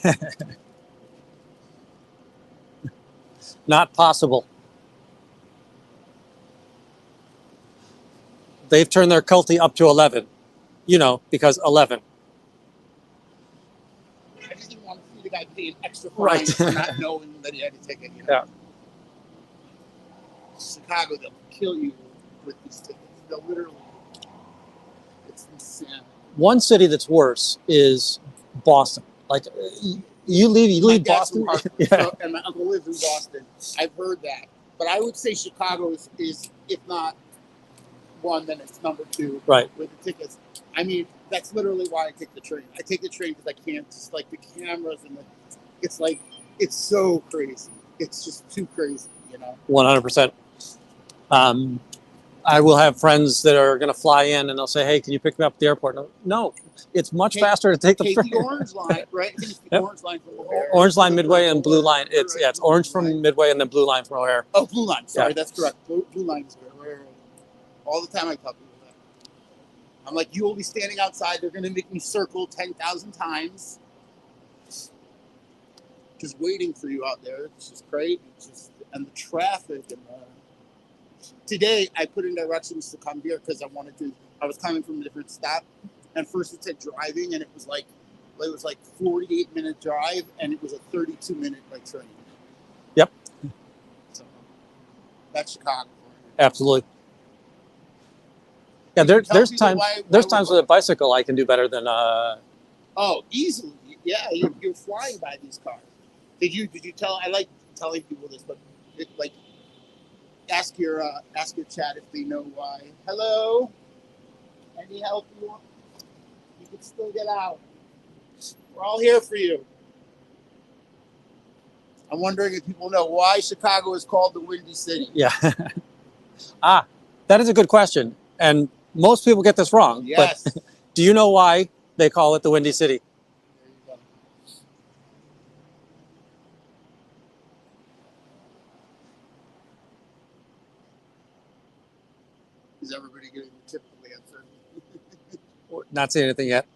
everything. Not possible. They've turned their culty up to 11. You know, because 11. I just didn't want to see the guy paying extra fine Right. for not knowing that he had a ticket. You know? Yeah. Chicago, they'll kill you with these tickets. They'll literally. It's insane. One city that's worse is Boston. Like, you leave My dad's Boston. from Hartford, Yeah. so- and my uncle lives in Boston. I've heard that, but I would say Chicago is if not one, then it's number two. Right. With the tickets. I mean, that's literally why I take the train. I take the train because I can't just like the cameras and it's like it's so crazy. It's just too crazy, you know. 100%. I will have friends that are going to fly in and they'll say, "Hey, can you pick me up at the airport?" No, it's much faster to take the Take train. the orange line, right? I think it's the Yep. orange line from O'Hare. Orange line Midway and blue line. It's orange from Midway and then blue line from O'Hare. Oh, blue line. Sorry, Yeah. that's correct. Blue line is good. Right. All the time I tell people that. I'm like, you will be standing outside. They're going to make me circle 10,000 times. Just waiting for you out there. It's just crazy. It's just, and the traffic. And today, I put in directions to come here because I was coming from a different stop. And first it said driving, and it was like 48-minute drive, and it was a 32-minute train. Yep. So that's Chicago. Absolutely. Yeah, Can you tell there's people times why with a bicycle I can do better than Oh, easily. Yeah, you're flying by these cars. Did you tell? I like telling people this, but ask your chat if they know why. Hello, any help you want? You can still get out. We're all here for you. I'm wondering if people know why Chicago is called the Windy City. Yeah. That is a good question, and most people get this wrong. Yes. But do you know why they call it the Windy City? There you go. Is everybody getting the typical answer? Not saying anything yet.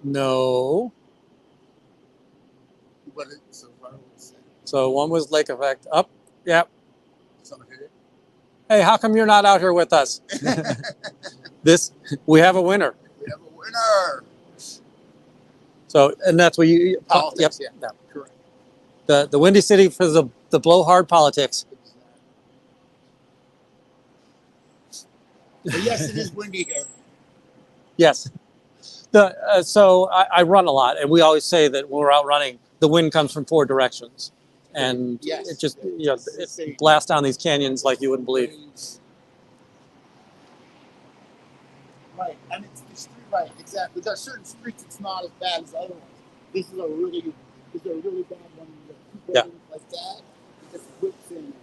No. But so far, we'll say. So one was lake effect. Up. Yep. Someone hit it. Hey, how come you're not out here with us? We have a winner. We have a winner. So, and that's what you. Politics, Yep. yeah. Correct. The Windy City for the blowhard politics. But yes, it is windy here. Yes. So I run a lot, and we always say that when we're out running, the wind comes from 4 directions, and Yes. it just it blasts down these canyons like you wouldn't believe. Right, and it's the street, right, exactly. There are certain streets it's not as bad as other ones. This is a really bad one. Yeah. Like that, it just whips in.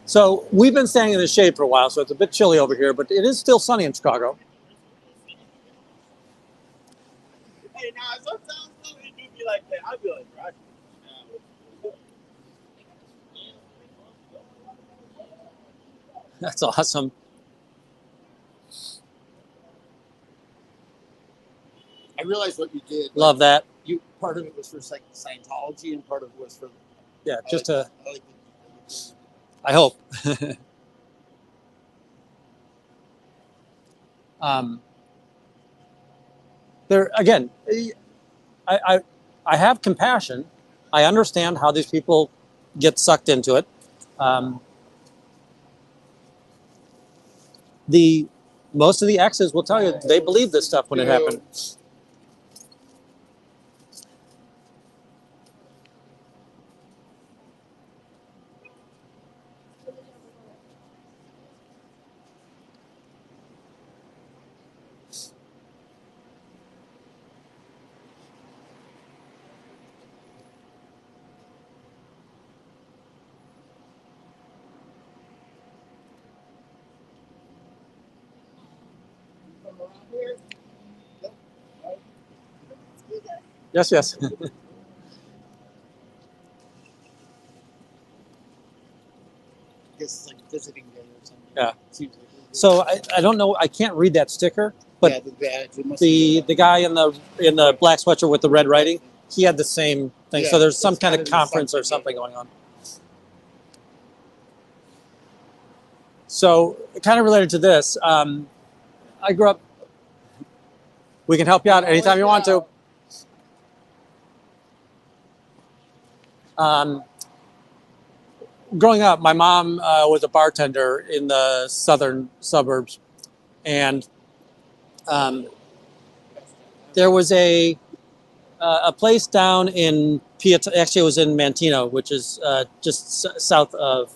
So we've been staying in the shade for a while, so it's a bit chilly over here, but it is still sunny in Chicago. Hey, now sometimes it do be like that. I'll be like, right. That's awesome. I realized what you did. Love that. You part of it was for Scientology, and part of it was for. Yeah, I just like to. that. I like I hope. There again, I have compassion. I understand how these people get sucked into it. The most of the exes will tell you they believe this stuff when it happened. From around here. Yep. Right. Yes, yes. This is like visiting day or something. Yeah. Seems like So I don't know. I can't read that sticker, but yeah, the badge. It must the be guy in the black sweatshirt with the red writing, he had the same thing. Yeah, So there's some it's kind gotta of be conference or something, something going on. So kind of related to this, I grew up. We can help you out anytime you want to. Growing up, my mom was a bartender in the southern suburbs, and there was a place down in Piatone. Actually, it was in Mantino, which is just south of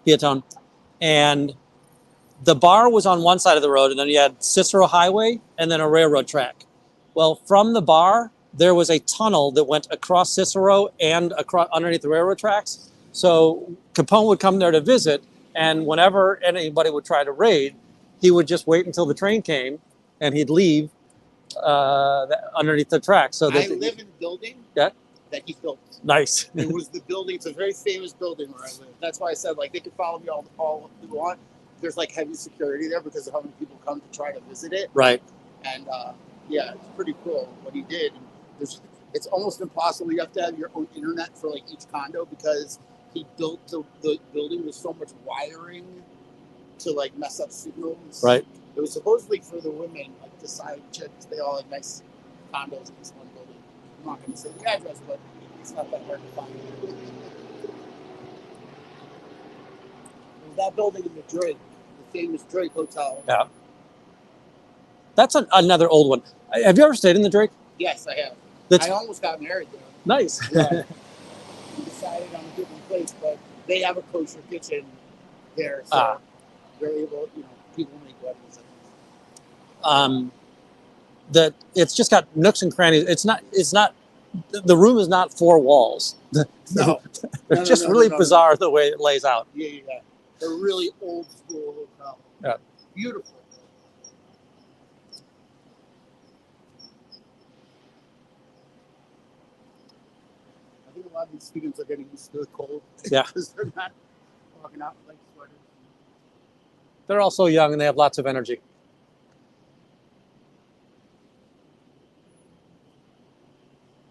Piatone, and the bar was on one side of the road, and then you had Cicero Highway and then a railroad track. Well, from the bar, there was a tunnel that went across Cicero and across underneath the railroad tracks. So Capone would come there to visit, and whenever anybody would try to raid, he would just wait until the train came, and he'd leave underneath the tracks. So I live in a building Yeah. that he built. Nice. It was the building. It's a very famous building where I live. That's why I said like they can follow me all they want. There's like heavy security there because of how many people come to try to visit it. Right. And yeah, it's pretty cool what he did. It's almost impossible. You have to have your own internet for like each condo because he built the building with so much wiring to like mess up signals. Right. It was supposedly for the women, like the side chicks. They all had nice condos in this one building. I'm not going to say the address, but it's not that hard to find. It was that building in the Drake, the famous Drake Hotel. Yeah. That's another old one. Have you ever stayed in the Drake? Yes, I have. That's I almost got married there. nice. Yeah. We decided on a different place, but they have a kosher kitchen there, so they're able, people make weddings. That it's just got nooks and crannies. It's not. The room is not four walls. No. It's just really bizarre the way it lays out. Yeah. They're really old school hotel. Yeah. Beautiful. I think a lot of these students are getting used to the cold. Yeah. Because they're not walking out like sweaters. They're also young and they have lots of energy.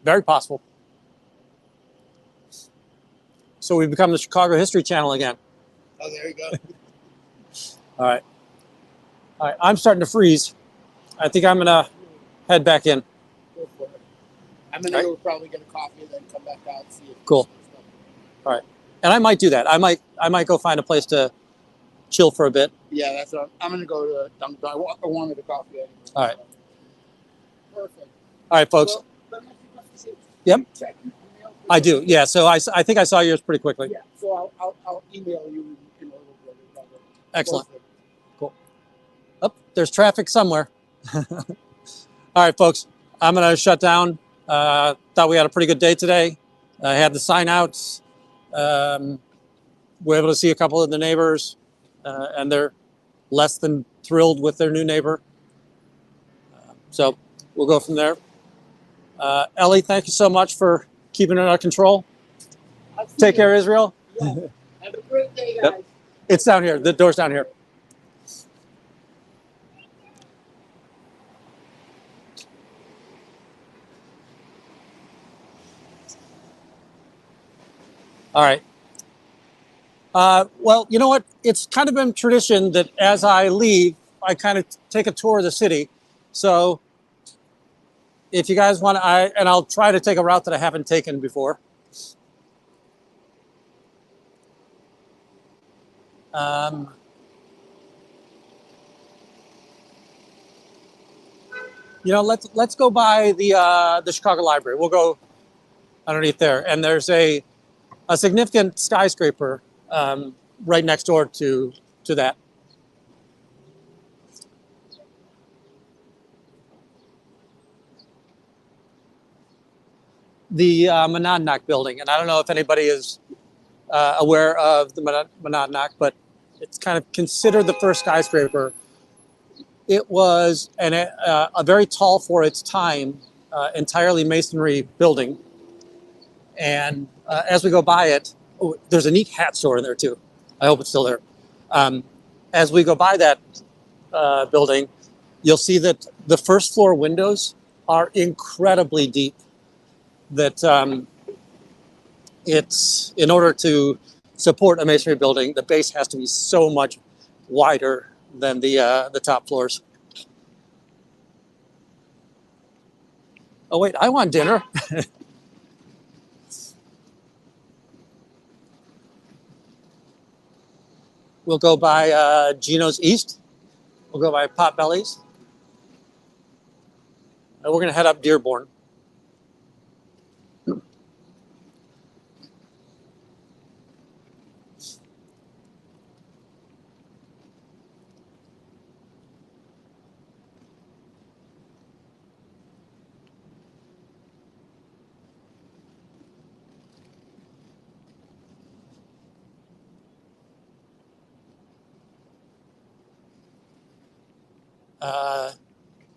Very possible. So we've become the Chicago History Channel again. Oh, there you go. All right. I'm starting to freeze. I think I'm gonna head back in. Go for it. I'm gonna go probably get a coffee and then come back out and see if Cool. All right. And I might do that. I might go find a place to chill for a bit. Yeah, that's what I'm gonna go to Dunkin'. I wanted a coffee anyway. All right. Perfect. All right, folks. Well, let me ask you a question. Yep. Check your email. I do. Yeah. So I think I saw yours pretty quickly. Yeah. So I'll email you in order to Excellent. Cool. Oh, there's traffic somewhere. All right, folks. I'm gonna shut down. Thought we had a pretty good day today. I had the sign outs. We're able to see a couple of the neighbors, and they're less than thrilled with their new neighbor. So we'll go from there. Ellie, thank you so much for keeping it under control. Take care, Israel. Yeah. Have a great day, guys. Yep. It's down here. The door's down here. All right. Well, you know what? It's kind of been tradition that as I leave, I kind of take a tour of the city. So if you guys want, and I'll try to take a route that I haven't taken before. let's go by the Chicago Library. We'll go underneath there, and there's a significant skyscraper right next door to that. The Monadnock building, and I don't know if anybody is aware of the Monadnock, but it's kind of considered the first skyscraper. It was a very tall for its time, entirely masonry building. And as we go by it, there's a neat hat store in there too. I hope it's still there. As we go by that building, you'll see that the first floor windows are incredibly deep. That it's in order to support a masonry building, the base has to be so much wider than the top floors. Oh wait, I want dinner. We'll go by Gino's East. We'll go by Potbelly's. And we're going to head up Dearborn.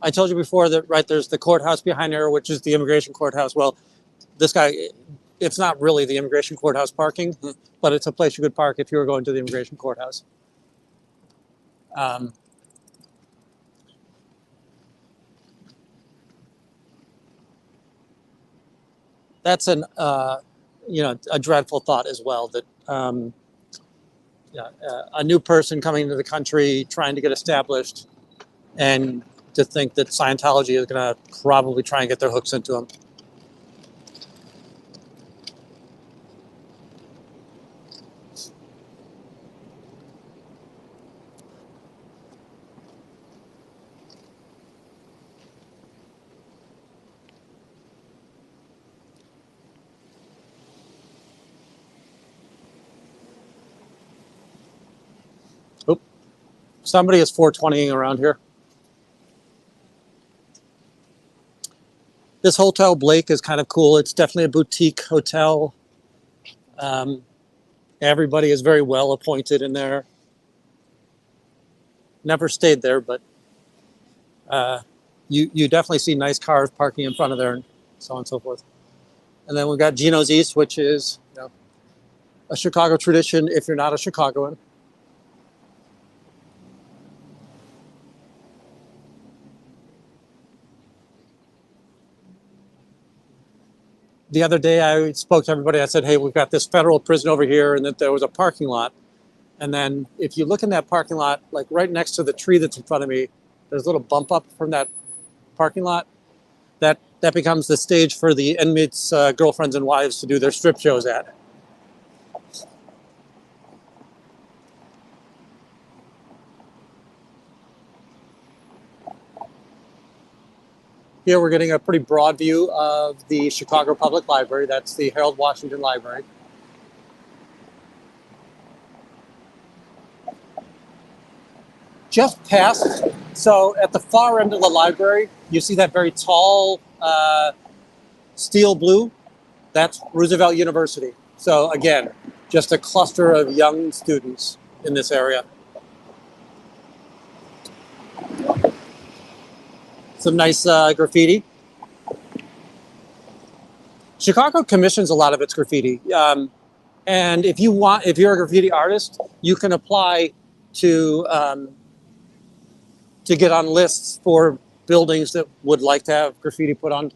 I told you before that, right, there's the courthouse behind there, which is the immigration courthouse. Well, this guy, it's not really the immigration courthouse parking, but it's a place you could park if you were going to the immigration courthouse. That's a dreadful thought as well, that a new person coming into the country trying to get established, and to think that Scientology is going to probably try and get their hooks into them. Oop. Somebody is 420ing around here. This Hotel Blake is kind of cool. It's definitely a boutique hotel. Everybody is very well appointed in there. Never stayed there, but you definitely see nice cars parking in front of there, and so on and so forth. And then we've got Gino's East, which is a Chicago tradition if you're not a Chicagoan. The other day I spoke to everybody. I said, hey, we've got this federal prison over here, and that there was a parking lot. And then if you look in that parking lot, like right next to the tree that's in front of me, there's a little bump up from that parking lot. That becomes the stage for the inmates' girlfriends and wives to do their strip shows at. Here we're getting a pretty broad view of the Chicago Public Library. That's the Harold Washington Library. Just past, so at the far end of the library, you see that very tall steel blue. That's Roosevelt University. So again, just a cluster of young students in this area. Some nice graffiti. Chicago commissions a lot of its graffiti. And if you're a graffiti artist, you can apply to get on lists for buildings that would like to have graffiti put on.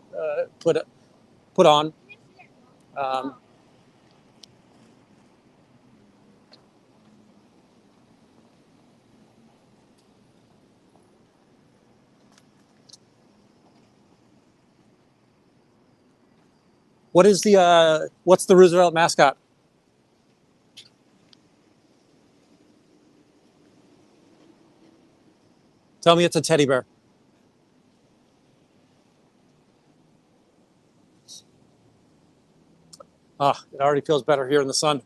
What's the Roosevelt mascot? Tell me it's a teddy bear. Ah, it already feels better here in the sun.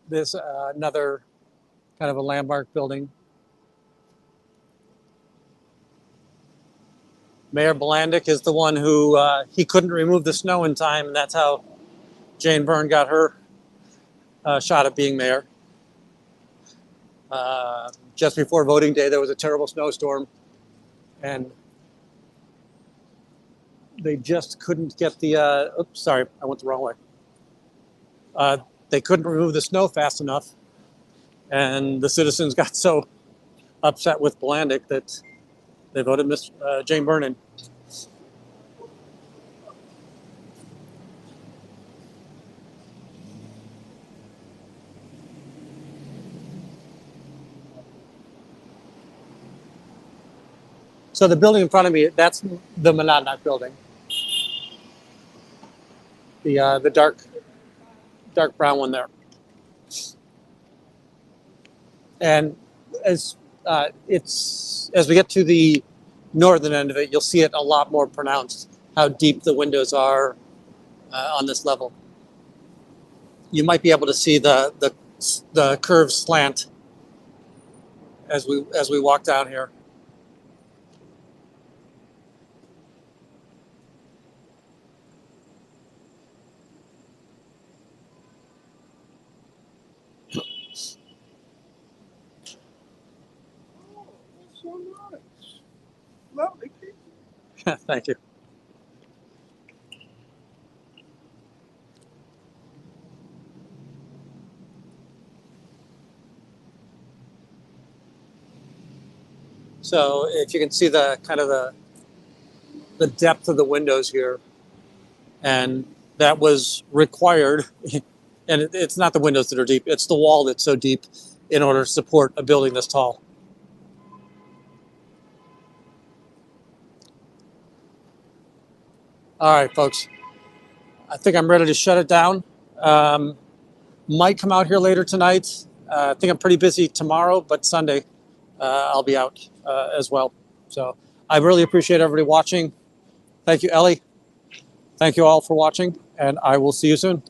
This another kind of a landmark building. Mayor Blandick is the one who he couldn't remove the snow in time, and that's how Jane Byrne got her shot at being mayor. Just before voting day, there was a terrible snowstorm, and they just couldn't get the. Oops, sorry, I went the wrong way. They couldn't remove the snow fast enough, and the citizens got so upset with Blandick that they voted Miss Jane Byrne in. So the building in front of me, that's the Monadnock building. The dark brown one there. And as as we get to the northern end of it, you'll see it a lot more pronounced how deep the windows are on this level. You might be able to see the curved slant as we walk down here. Oh, that's so nice. Lovely people. Thank you. So if you can see the kind of the depth of the windows here, and that was required. And it's not the windows that are deep; it's the wall that's so deep in order to support a building this tall. All right, folks. I think I'm ready to shut it down. Might come out here later tonight. I think I'm pretty busy tomorrow, but Sunday I'll be out as well. So I really appreciate everybody watching. Thank you, Ellie. Thank you all for watching, and I will see you soon.